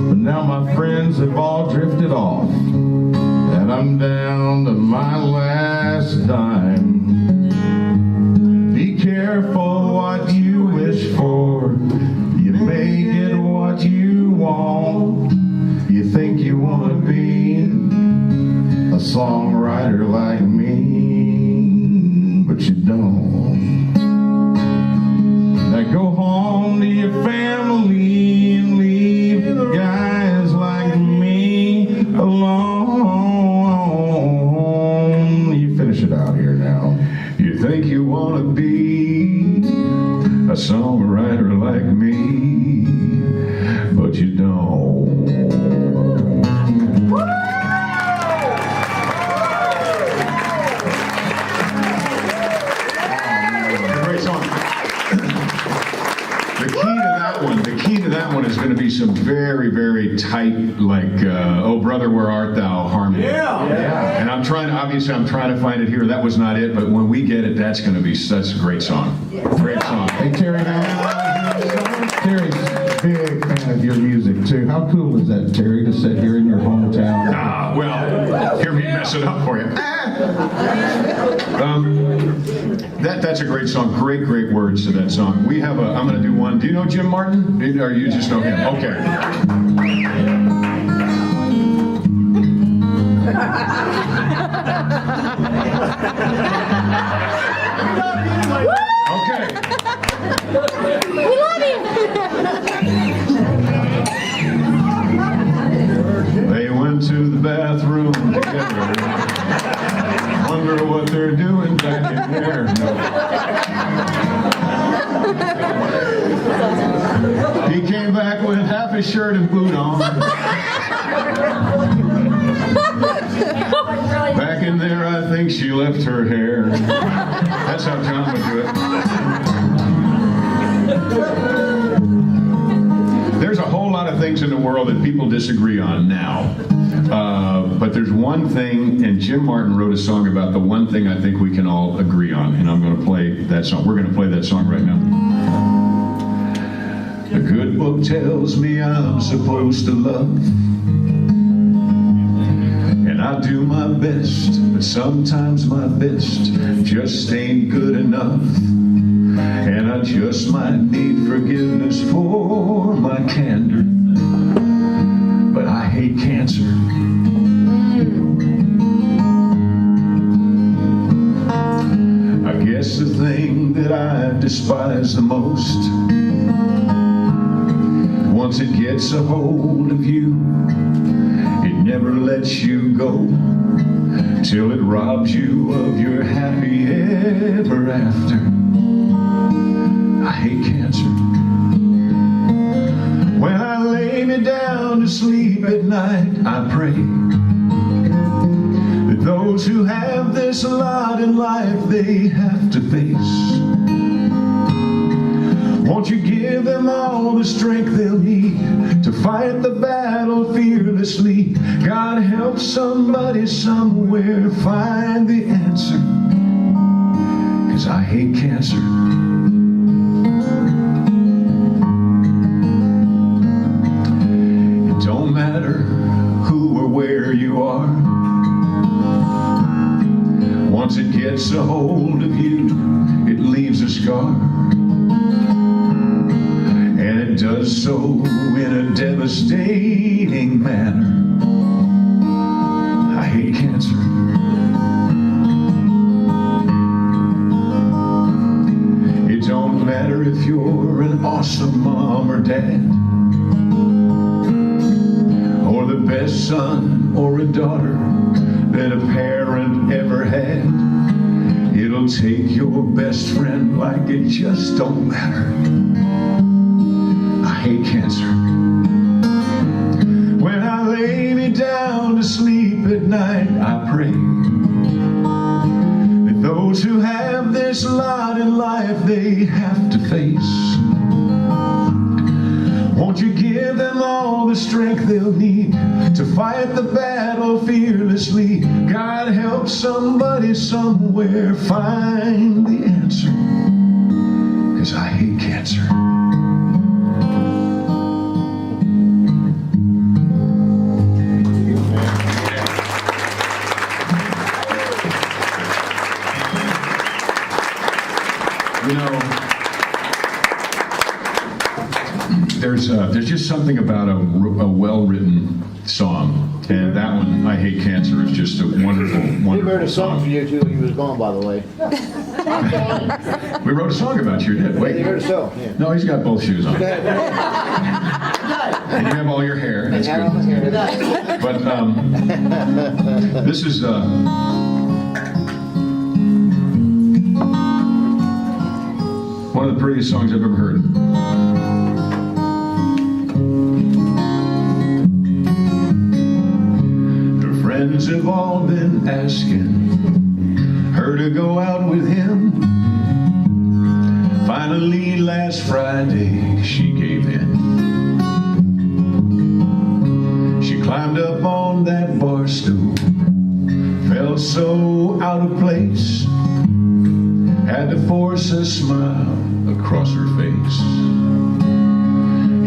but now my friends have all drifted off, and I'm down to my last dime. Be careful what you wish for. You may get what you want. You think you want to be a songwriter like me, but you don't. Now go home to your family and leave guys like me alone. You finish it out here now. You think you want to be a songwriter like me, but you don't. Great song. The key to that one is going to be some very, very tight, like, "Oh Brother, Where Art Thou" harmony. Yeah. And I'm trying to find it here. That was not it, but when we get it, that's going to be such a great song. Great song. Hey Terry, Terry's a big fan of your music too. How cool is that, Terry, to sit here in your hometown? Well, hear me mess it up for you. That's a great song. Great words to that song. We have I'm going to do one. Do you know Jim Martin? Or you just know him? Okay. Okay. We love you. They went to the bathroom together. Wonder what they're doing back in there. He came back with half his shirt and boot on. Back in there, I think she left her hair. That's how John would do it. There's a whole lot of things in the world that people disagree on now. But there's one thing, and Jim Martin wrote a song about the one thing I think we can all agree on, and I'm going to play that song. We're going to play that song right now. The good book tells me I'm supposed to love, and I do my best, but sometimes my best just ain't good enough. And I just might need forgiveness for my candor, but I hate cancer. I guess the thing that I despise the most, once it gets a hold of you, it never lets you go, till it robs you of your happy ever after. I hate cancer. When I lay me down to sleep at night, I pray that those who have this lot in life they have to face, won't you give them all the strength they'll need to fight the battle fearlessly. God help somebody somewhere find the answer, 'cause I hate cancer. Don't matter matter who or where you are. Once it gets a hold of you, it leaves a scar. And it does so in a devastating manner. I hate cancer. It don't matter if you're an awesome mom or dad, or the best son or a daughter that a parent ever had. It'll take your best friend like it just don't matter. I hate cancer. When I lay me down to sleep at night, I pray that those who have this lot in life they have to face, won't you give them all the strength they'll need to fight the battle fearlessly? God help somebody somewhere find the answer, 'cause I hate cancer. You know, there's just something about a well-written song, and that one, I Hate Cancer, is just a wonderful, We wrote wonderful a song for song. you too when you was gone, by the way. We wrote a song about you, did You wait? wrote a song, yeah. No, he's got both shoes on. And you have all your hair, that's Had on the good. hair. But this is one of the prettiest songs I've ever heard. Her friends have all been asking her to go out with him. Finally, last Friday, she gave in. She climbed up on that bar stool, felt so out of place, had to force a smile across her face.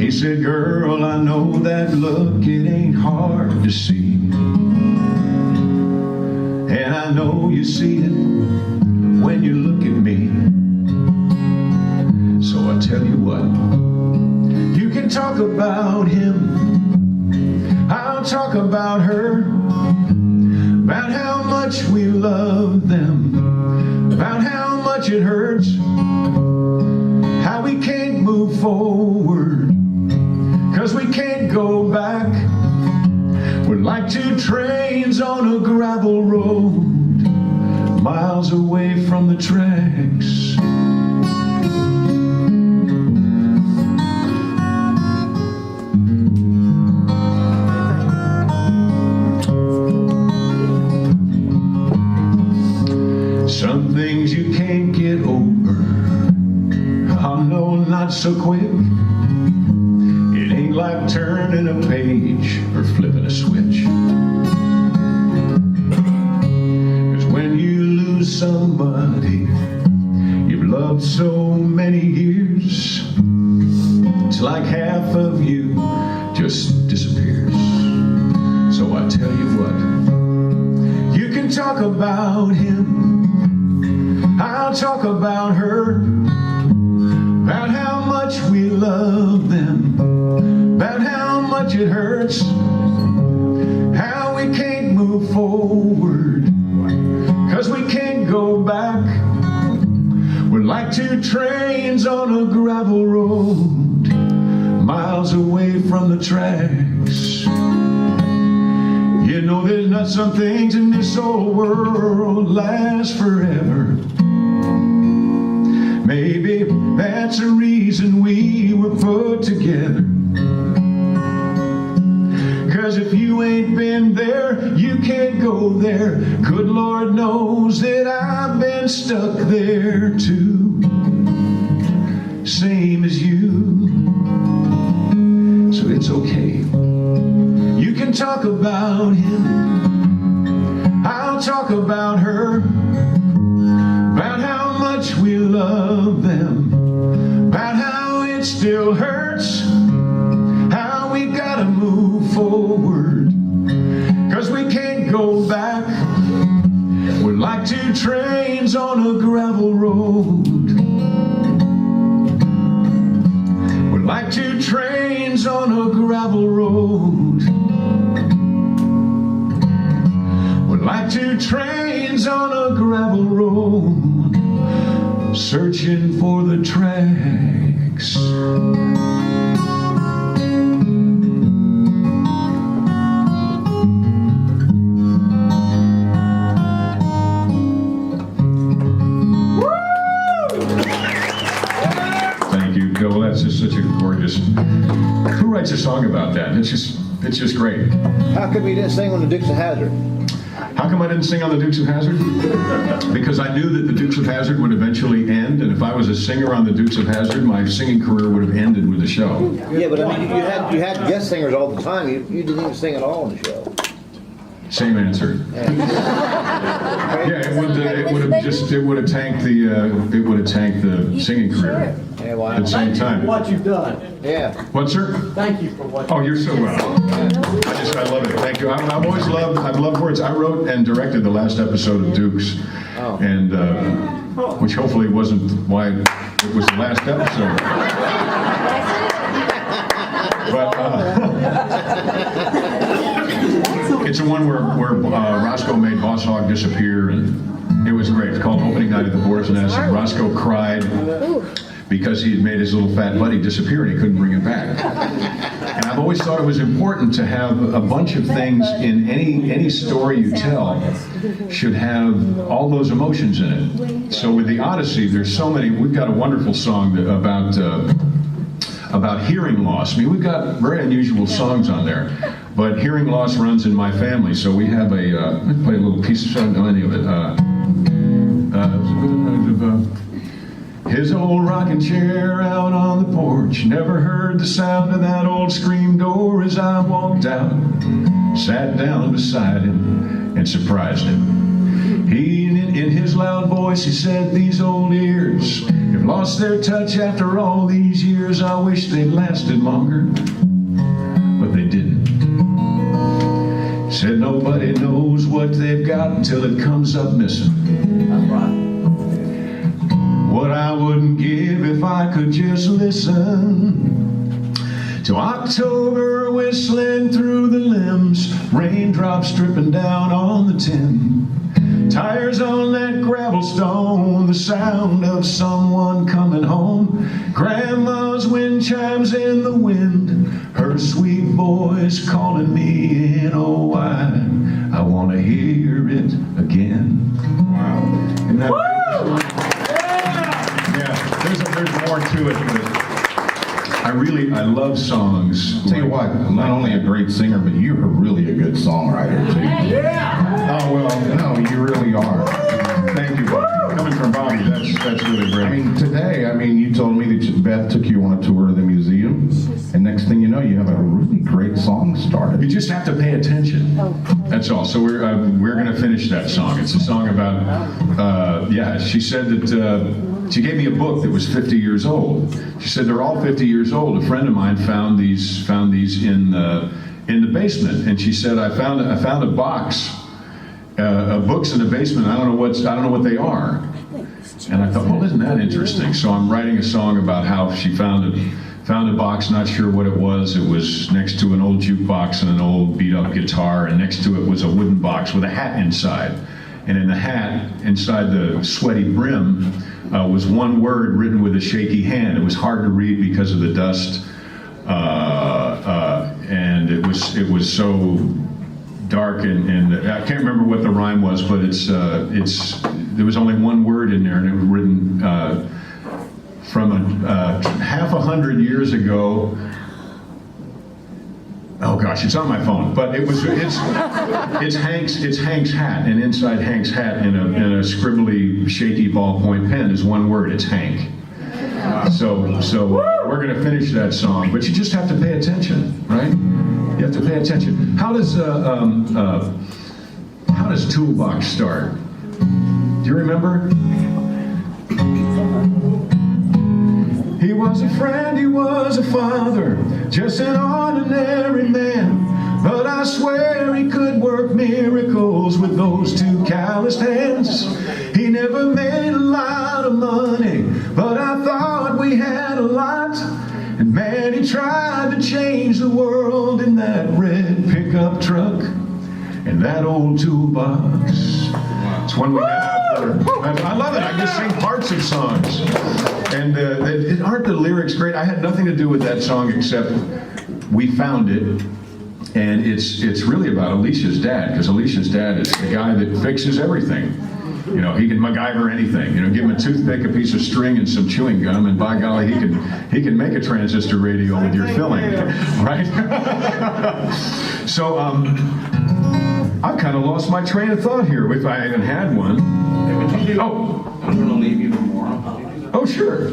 He said, girl, I know that look, it ain't hard to see. And I know you see it when you look at me. So I tell you what, you can talk about him, I'll talk about her, about how much we love them, about how much it hurts, how we can't move forward, 'cause we can't go back. We're like two trains on a gravel road, miles away from the tracks. Some things you can't get over, oh no, not so quick. It ain't like turning a page or flipping a switch. 'Cause when you lose somebody you've loved so many years, it's like half of you just disappears. So I tell you what, you can talk about him, I'll talk about her, about how much we love them, about how much it hurts, how we can't move forward, 'cause we can't go back. We're like two trains on a gravel road, miles away from the tracks. You know there's not some things in this old world last forever. Maybe that's a reason we were put together. 'Cause if you ain't been there, you can't go there. Good Lord knows that I've been stuck there too, same as you. So it's okay, you can talk about him, I'll talk about her, about how much we love them, about how it still hurts, how we gotta move forward. forward, 'cause we can't go back. We're like two trains on a gravel road. We're like two trains on a gravel road. We're like two trains on a gravel road, searching for the tracks. Well, that's just such a gorgeous. Who writes a song about that? It's just great. How come you didn't sing on the Dukes of Hazzard? How come I didn't sing on the Dukes of Hazzard? Because I knew that the Dukes of Hazzard would eventually end, and if I was a singer on the Dukes of Hazzard, my singing career would have ended with the show. Yeah, but I mean, you had guest singers all the time. You didn't even sing at all on the show. Same answer. Yeah, it would have tanked the singing career. Yeah, well, At the same time. What you've done. yeah. What, sir? Thank you for what Oh, you're so welcome. I love it. Thank you. I've always loved words. I wrote and directed the last episode of Dukes, and which hopefully wasn't why it was the last episode. But it's the one where Roscoe made Boss Hogg disappear, and it was great. It's called Opening Night at the Boar's Nest, and Roscoe cried because he had made his little fat buddy disappear and he couldn't bring it back. And I've always thought it was important to have a bunch of things in any story you tell should have all those emotions in it. So with the Odyssey, there's so many. We've got a wonderful song about hearing loss. I mean, we've got very unusual songs on there, but hearing loss runs in my family. So we have let's play a little piece. I don't know any of it. His old rocking chair out on the porch, never heard the sound of that old screen door as I walked out, sat down beside him and surprised him. He, in his loud voice, he said, "These old ears have lost their touch after all these years. I wish they'd lasted longer, but they didn't." He said, "Nobody knows what they've got until it comes up missing. That's right. What I wouldn't give if I could just listen to October whistling through the limbs, raindrops dripping down on the tin, tires on that gravel stone, the sound of someone coming home, grandma's wind chimes in the wind, her sweet voice calling me in. Oh, I want to hear it again." Wow. Isn't that great? There's more to it, but I love songs. Tell you what, not only a great singer, but you're really a good songwriter too. Yeah. Oh well, no, you really are. Thank you, Bobby. Coming from Bobby, that's really great. I mean, today, you told me that Beth took you on a tour of the museum, and next thing you know, you have a really great song started. You just have to pay attention. That's all. So we're going to finish that song. It's a song about she said that she gave me a book that was 50 years old. She said they're all 50 years old. A friend of mine found these in the basement, and she said I found a box of books in the basement. I don't know what they are. And I thought, well, isn't that interesting? So I'm writing a song about how she found a box, not sure what it was. It was next to an old jukebox and an old beat-up guitar, and next to it was a wooden box with a hat inside. And in the hat, inside the sweaty brim, was one word written with a shaky hand. It was hard to read because of the dust, and it was so dark, and I can't remember what the rhyme was, but there was only one word in there, and it was written from half a hundred years ago. Oh gosh, it's on my phone, but it's Hank's hat, and inside Hank's hat in a scribbly, shaky ballpoint pen is one word. It's Hank. So we're going to finish that song, but you just have to pay attention, right? You have to pay attention. How does Toolbox start? Do you remember? He was a friend, he was a father, just an ordinary man, but I I swear he could work miracles with those two calloused hands. He never made a lot of money, but I thought we had a lot. And man, he tried to change the world in that red pickup truck and that old toolbox. It's one we had out there. I love it. I just sing parts of songs. And aren't the lyrics great? I had nothing to do with that song except we found it. And it's really about Alicia's dad, because Alicia's dad is the guy that fixes everything. You know, he can MacGyver anything. You know, give him a toothpick, a piece of string, and some chewing gum, and by golly, he can make a transistor radio with your filling, right? So I've kind of lost my train of thought here. If I even had one. Oh, I'm going to leave you tomorrow. oh, sure.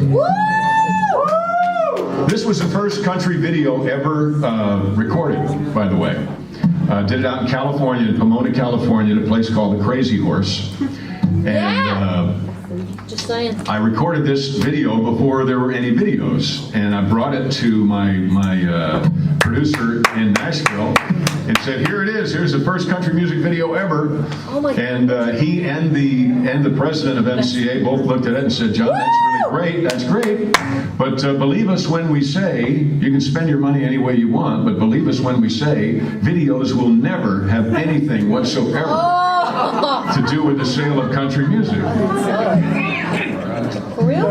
This was the first country video ever recorded, by the way. Did it out in California, in Pomona, California, at a place called the Crazy Horse. And Just saying. I recorded this video before there were any videos, and I brought it to my producer in Nashville and said, "Here it is. Here's the first country music video ever." Oh my God. And he and the president of MCA both looked at it and said, "John, that's really great. That's great. But believe us when we say, you can spend your money any way you want, but believe us when we say, videos will never have anything whatsoever to do with the sale of country music." For real?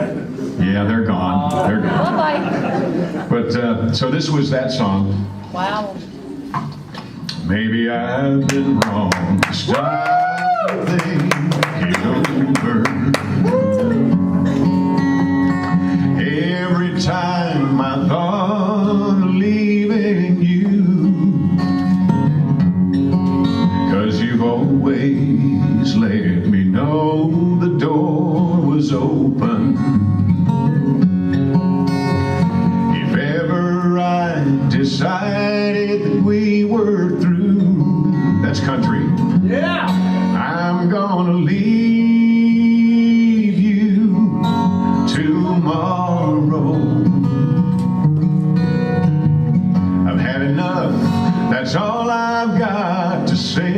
Yeah, they're gone. They're gone. Bye-bye. But so this was that song. Wow. Maybe I've been wrong to start thinking over. Every time I thought of leaving you, 'cause you've always let me know the door was open. If ever I decided that we were through, that's country. Yeah. I'm gonna leave you tomorrow. I've had enough, that's all I've got to say.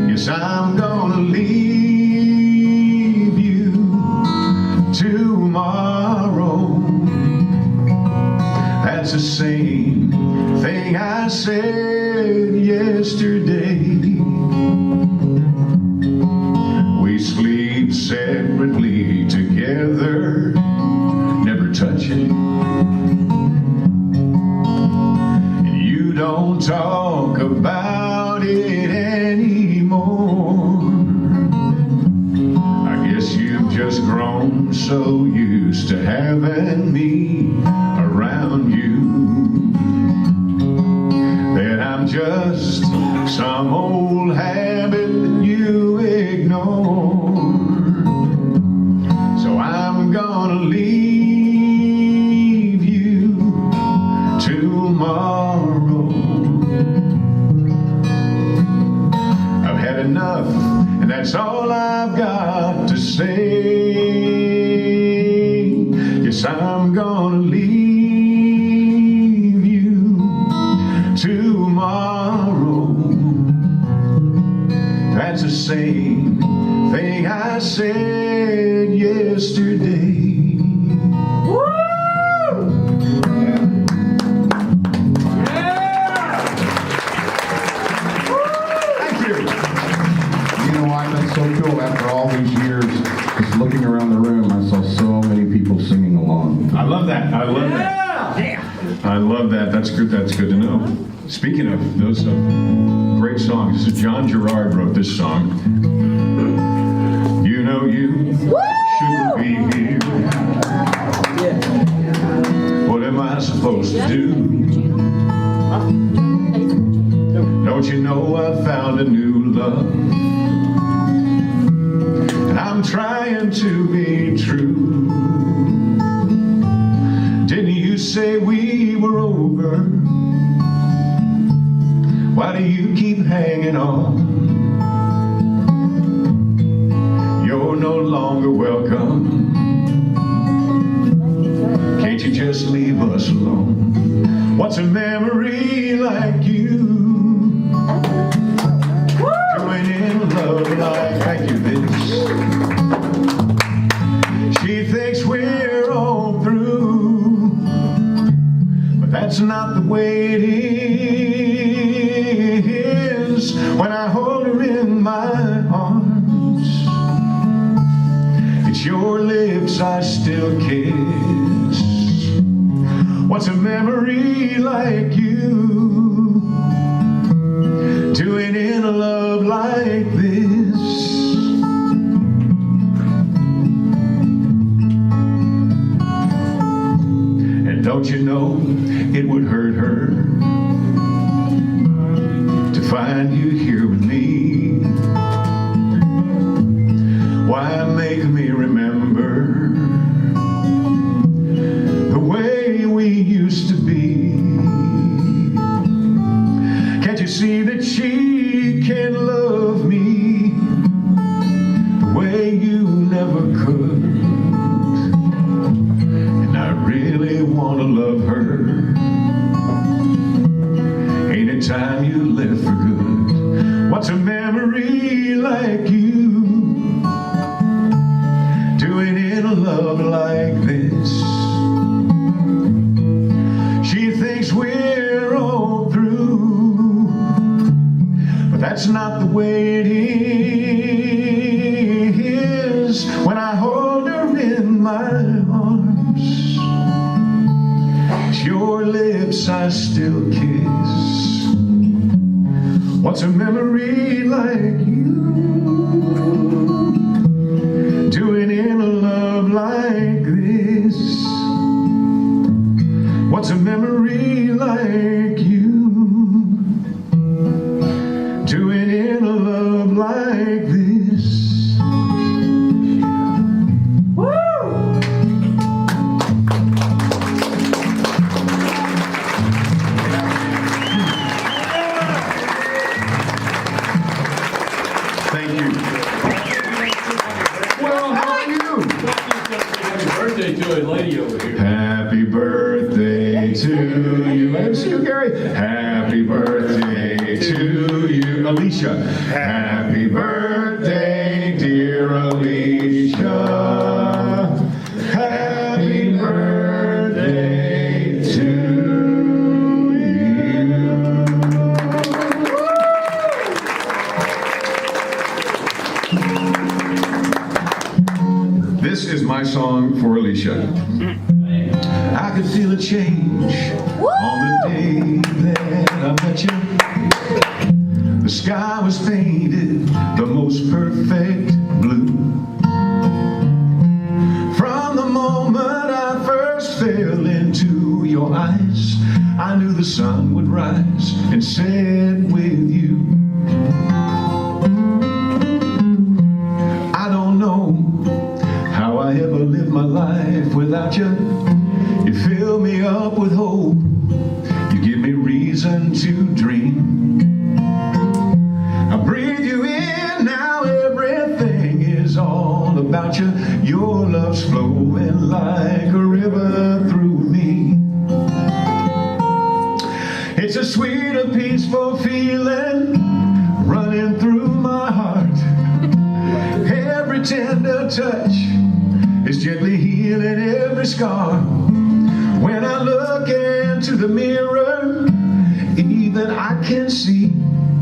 Yes, I'm gonna leave you tomorrow. That's the same thing I said yesterday. We sleep separately together, never touching. You don't talk about it anymore. I guess you've just grown so used to having me around you that I'm just some old habit that you ignore. So I'm gonna leave you tomorrow. I've had enough, and that's all I've got to say. Yes, I'm gonna leave you tomorrow. That's the same thing I said yesterday. Woo! Thank you. You know why that's so cool? After all these years, just looking around the room, I saw so many people singing along. I love that. I love that. I love that. That's good. That's good to know. Speaking of those great songs, this is John Gerard wrote this song. You know you shouldn't be here. What am I supposed to do? Don't you know I found a new love? And I'm trying to be true. Didn't you say we were over? Why do you keep hanging on? You're no longer welcome. Can't you just leave us alone? What's a memory like you? Doing in love like, thank you, bitch. She thinks we're all through, but that's not the way it is. When I hold her in my arms, it's your lips I still kiss. What's a memory like you? Doing in a love like this. And don't you know it would hurt her to find you here with me? Why make me remember the way we used to be? Can't you see that she can love me the way you never could? And I really want to love her. Ain't it time you left for good? What's a memory like you? Doing in a love like this. She thinks we're all through, but that's not the way it is. When I hold her in my arms, it's your lips I still kiss. What's a memory like you? Doing in a love like this. What's a memory like you? Doing in a love like this. Woo! Thank you. Well, how are you? Happy birthday to a lady over here. Happy birthday to you. Let me see you, Gary. Happy birthday to you, Alicia. Happy birthday, dear Alicia. Happy birthday to you. This is my song for Alicia. I could feel a change on the day that I met you. The sky was painted the most perfect blue. From the moment I first fell into your eyes, I knew the sun would rise and set with you. I don't know how I ever lived my life without you. You fill me up with hope. You give me reason to dream. I breathe you in, now everything is all about you. Your love's flowing like a river through me. It's a sweet and peaceful feeling running through my heart. Every tender touch is gently healing every scar. When I look into the mirror, even I can see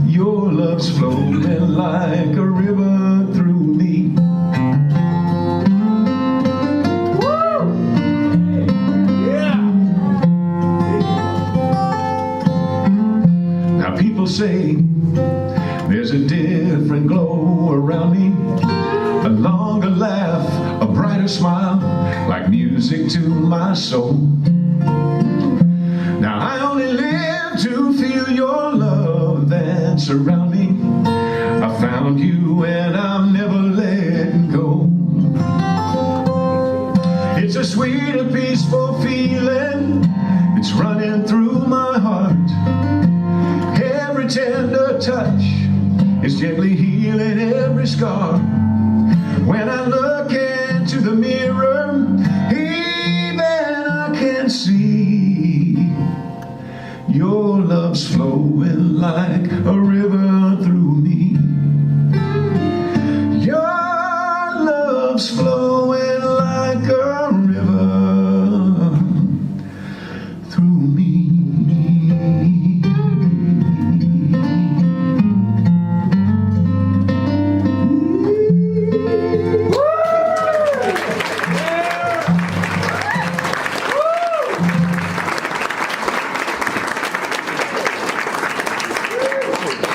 your love's flowing like a river through me. Woo! Yeah. Now people say there's a different glow around me, a longer laugh, a brighter smile, like music to my soul. Now I only live to feel your love that's around me. I found you and I'm never letting go. It's a sweet and peaceful feeling, it's running through my heart. Every tender touch is gently healing every scar. When I look into the mirror, even I can see Your love's flowing like a river through me. Your love's flowing like a river through me.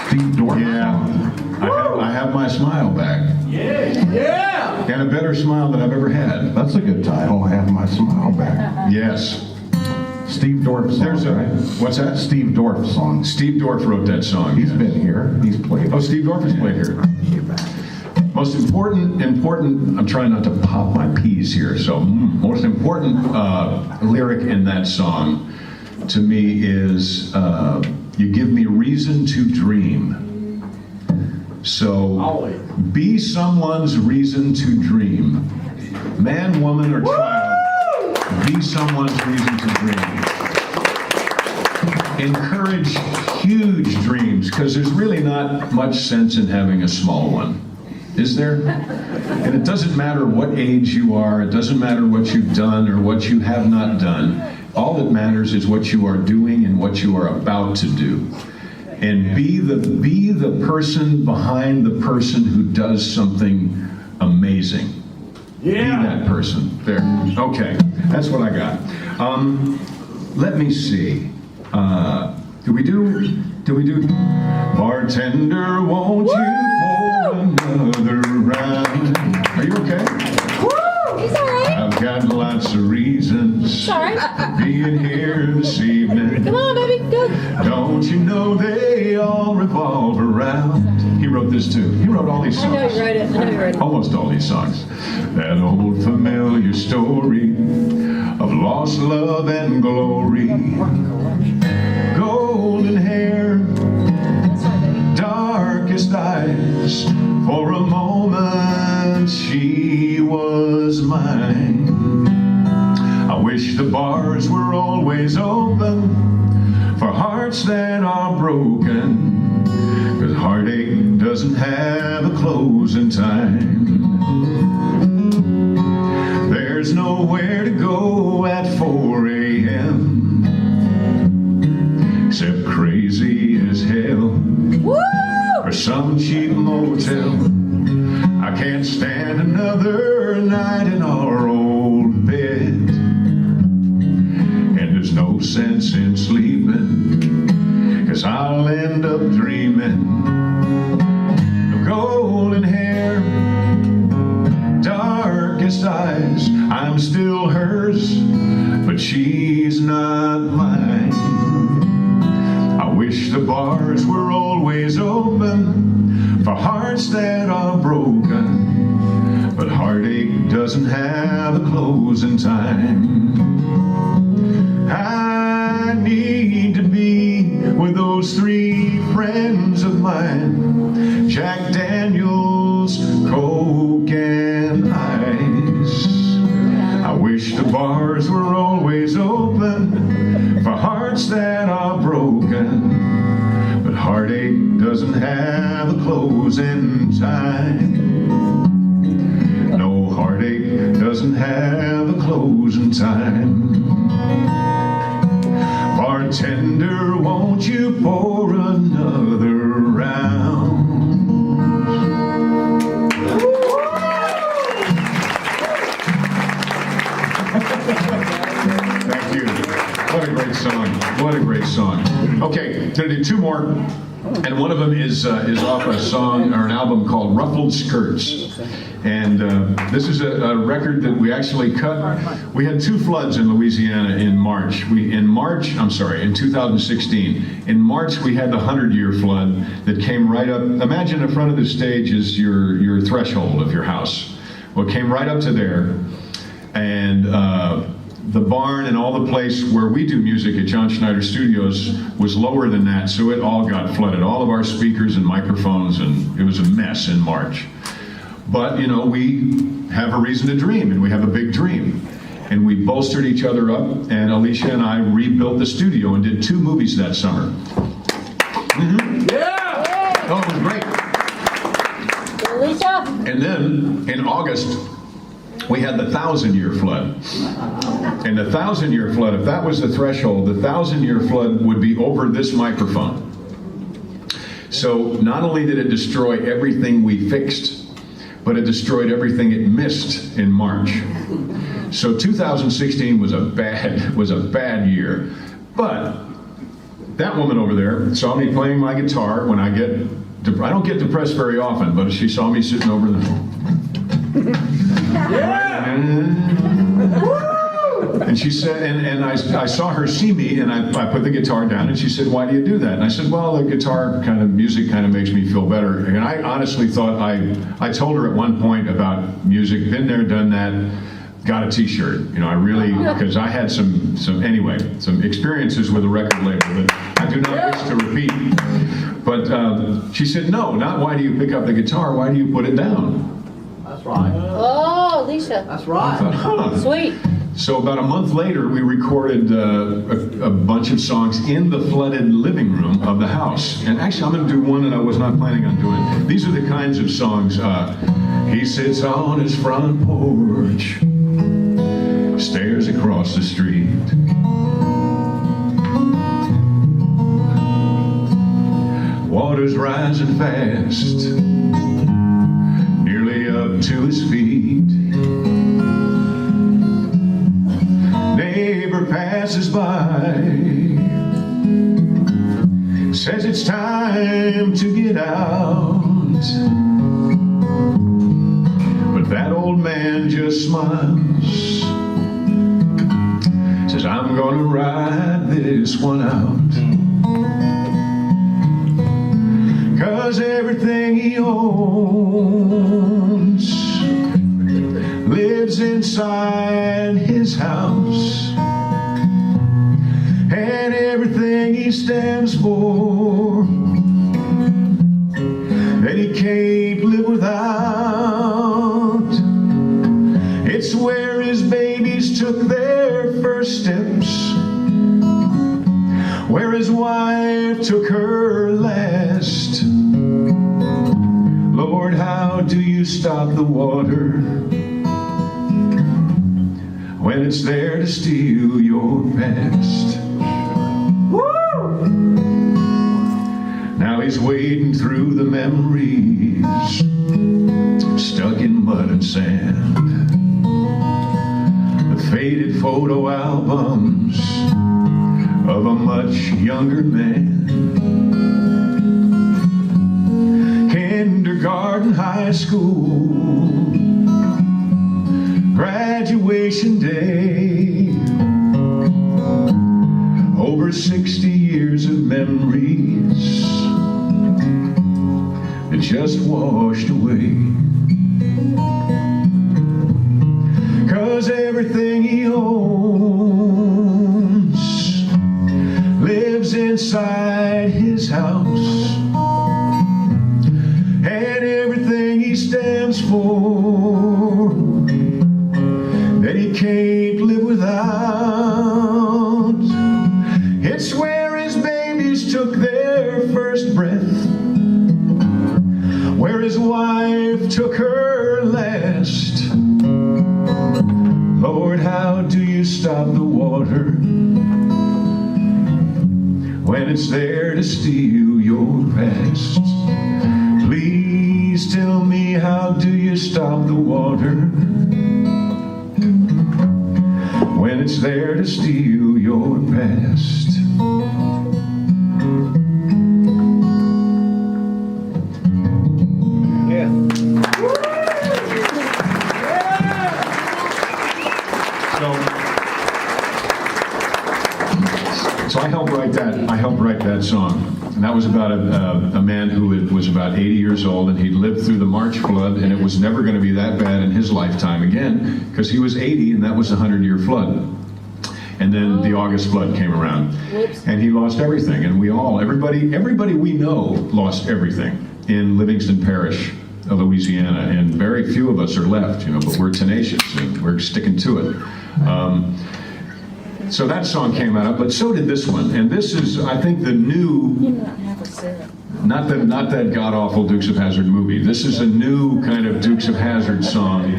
Steve Dorff. Yeah, I have my smile back. Yeah. And a better smile than I've ever had. That's a good title. I have my smile back. Yes. Steve Dorff song, There's a, right? what's that? Steve Dorff song. Steve Dorff wrote that song. He's been here. He's played. Oh, Steve Dorff has played here. Most important, I'm trying not to pop my peas here, so most important lyric in that song to me is, you give me reason to dream. So, be someone's reason to dream. Man, woman, or child, be someone's reason to dream. Encourage huge dreams, because there's really not much sense in having a small one. Is there? And it doesn't matter what age you are, it doesn't matter what you've done or what you have not done. All that matters is what you are doing and what you are about to do. And be the person behind the person who does something amazing. Yeah. Be that person. There. Okay. That's what I got. Let me see. Do we do bartender, won't you pour another round? Are you okay? He's all right. I've got lots of reasons It's all right. for being here this evening. Come on, baby. Go. Don't you know they all revolve around? He wrote this too. He wrote all these I songs. know you wrote it. I know you wrote it. Almost all these songs. That old familiar story of lost love and glory. Golden hair, darkest eyes. For a moment she was mine. I wish the bars were always open for hearts that are broken, 'cause heartache doesn't have a closing time. There's nowhere to go at 4 a.m. except crazy as hell for some cheap motel. I can't stand another night in our old bed, and there's no sense in sleeping, 'cause I'll end up dreaming of golden hair, darkest eyes. I'm still hers, but she's not mine. I wish the bars were always open for hearts that are broken, but heartache doesn't have a closing time. I need to be with those 3 friends of mine, Jack Daniels, Coke, and Ice. I wish the bars were always open for hearts that are broken, but heartache doesn't have a closing time. No, heartache doesn't have a closing time. Bartender, won't you pour another round? Thank you. What a great song. What a great song. Okay, gonna do 2 more. And one of them is off a song or an album called Ruffled Skirts. And this is a record that we actually cut. We had 2 floods in Louisiana in March. In 2016. In March, we had the 100-year flood that came right up. Imagine in front of the stage is your threshold of your house. Well, it came right up to there. And the barn and all the place where we do music at John Schneider Studios was lower than that, so it all got flooded. All of our speakers and microphones, and it was a mess in March. But, you know, we have a reason to dream, and we have a big dream. and we bolstered each other up, and Alicia and I rebuilt the studio and did 2 movies that summer. Yeah! Oh, it was great. Alicia? And then in August, we had the 1,000-year flood. And the 1,000-year flood, if that was the threshold, the 1,000-year flood would be over this microphone. So not only did it destroy everything we fixed, but it destroyed everything it missed in March. So 2016 was a bad year. But that woman over there saw me playing my guitar when I don't get depressed very often, but she saw me sitting over there. And she said, and I saw her see me, and I put the guitar down, and she said, "Why do you do that?" And I said, "Well, the guitar music kind of makes me feel better." And I honestly thought, I told her at one point about music, been there, done that, got a t-shirt. I really, because I had some experiences with a record label that I do not wish to repeat. But she said, "No, not why do you pick up the guitar, why do you put it down?" That's right. Oh, Alicia. That's I right. thought, huh. Sweet. So about a month later, we recorded a bunch of songs in the flooded living room of the house. And actually, I'm going to do one that I was not planning on doing. These are the kinds of songs. He sits on his front porch, stares across the street. Water's rising fast, nearly up to his feet. Neighbor passes by, says it's time to get out. But that old man just smiles, says, "I'm gonna ride this one out." 'Cause everything he owns lives inside his house, and everything he stands for that he can't live without. It's where his babies took their first steps, where his wife took her last. Lord, how do you stop the water when it's there to steal your past? Woo! Now he's wading through the memories, stuck in mud and sand. The faded photo albums of a much younger man. Kindergarten, high school, graduation day. Over 60 years of memories that just washed away. 'Cause everything he owns lives inside his house, and everything he stands for that he can't live without. It's where his babies took their first breath, where his wife took her last. Lord, how do you stop the water when it's there to steal your past? Please tell me, how do you stop the water when it's there to steal your past? Yeah. So I helped write that song. And that was about a man who was about 80 years old, and he'd lived through the March flood, and it was never going to be that bad in his lifetime again, because he was 80, and that was the 100-year flood. And then the August flood came around, and he lost everything. And everybody we know lost everything in Livingston Parish, Louisiana, and very few of us are left, but we're tenacious and we're sticking to it. So that song came out, but so did this one. And this is, I think, the new, not that god-awful Dukes of Hazzard movie. This is a new kind of Dukes of Hazzard song.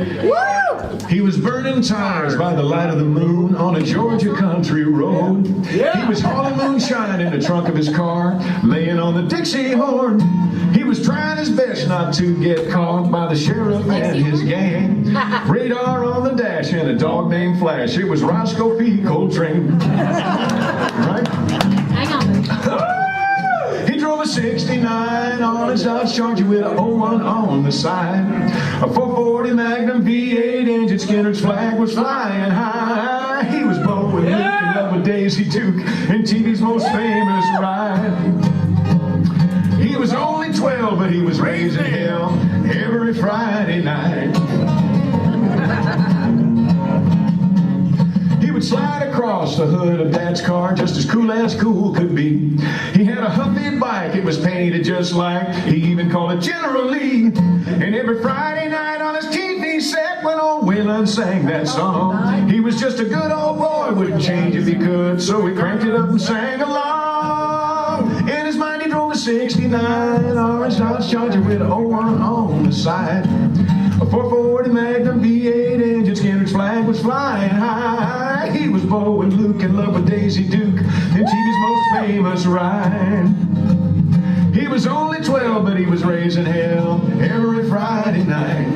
He was burning tires by the light of the moon on a Georgia country road. He was hauling moonshine in the trunk of his car, laying on the Dixie horn. He was trying his best not to get caught by the sheriff and his gang. Radar on the dash and a dog named Flash. It was Roscoe P. Coltrane. Right? Hang on. He drove a 69 on his Dodge Charger with a 01 on the side. A 440 Magnum V8 engine, Skinner's flag was flying high. He was blowing in love with Daisy Duke in TV's most famous ride. He was only 12, but he was raising hell every Friday night. He would slide across the hood of Dad's car just as cool could be. He had a Huffy bike, it was painted just like, he even called it General Lee. And every Friday night on his TV set when old Waylon sang that song, he was just a good old boy, wouldn't change if he could, so he cranked it up and sang along. In his mind he drove a 69 orange Dodge Charger with a 01 on the side. A 440 Magnum V8 engine, Skinner's flag was flying high. He was Bo and Luke in love with Daisy Duke in TV's most famous ride. He was only 12, but he was raising hell every Friday night.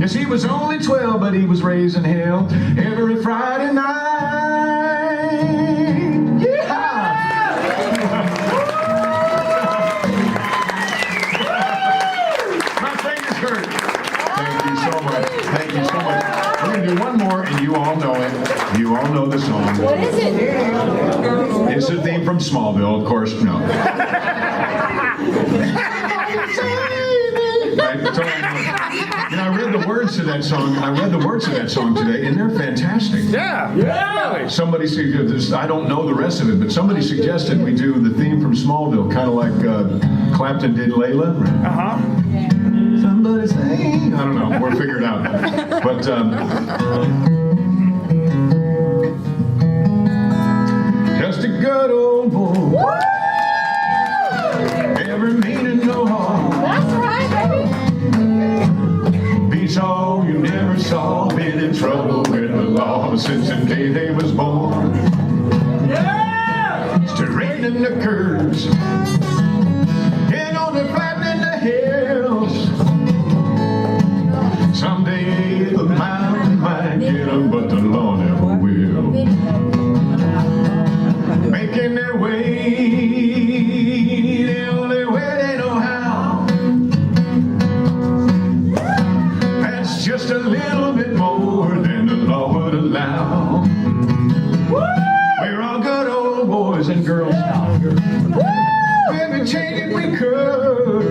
Yes, he was only 12, but he was raising hell every Friday night. Yeah! My fingers hurt. Thank you so much. Thank you so much. We're going to do one more, and you all know it. You all know the song. What is it? It's a theme from Smallville, of course. No. Right, so, you know, I read the words to that song. Today, and they're fantastic. Yeah. Somebody suggested, I don't know the rest of it, but somebody suggested we do the theme from Smallville, kind of like Clapton did Layla. Somebody say, I don't know, we'll figure it out. But just a good old boy. Every meaning no harm. That's right, baby. Beats all you never saw. Been in trouble with the law since the day they was born. Straightening the curves and on the flattening the hills. Someday the mountain might get them, but the law never will. Making their way the only way they know how. That's just a little bit more than the law would allow. We're all good old boys and girls. We've changed we could.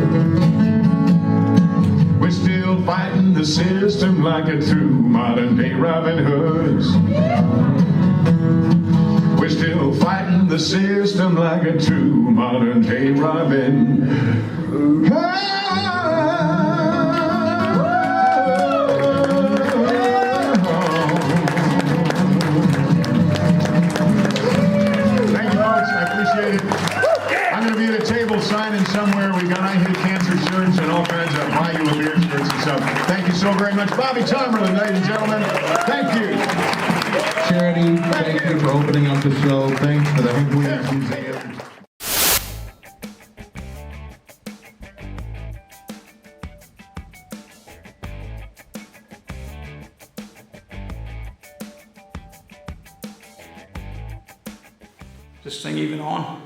We're still fighting the system like a true modern day Robin Hoods. We're still fighting the system like a true modern day Robin Hood. Thank you, folks. I appreciate it. I'm going to be at a table signing somewhere. We got I Hate Cancer shirts and all kinds of buy you a beer shirts and stuff. Thank you so very much. Bobby Tomberlin, ladies and gentlemen. Thank you. Charity, thank you for opening up the show. Thanks for the Hinkley Museum. This thing even on?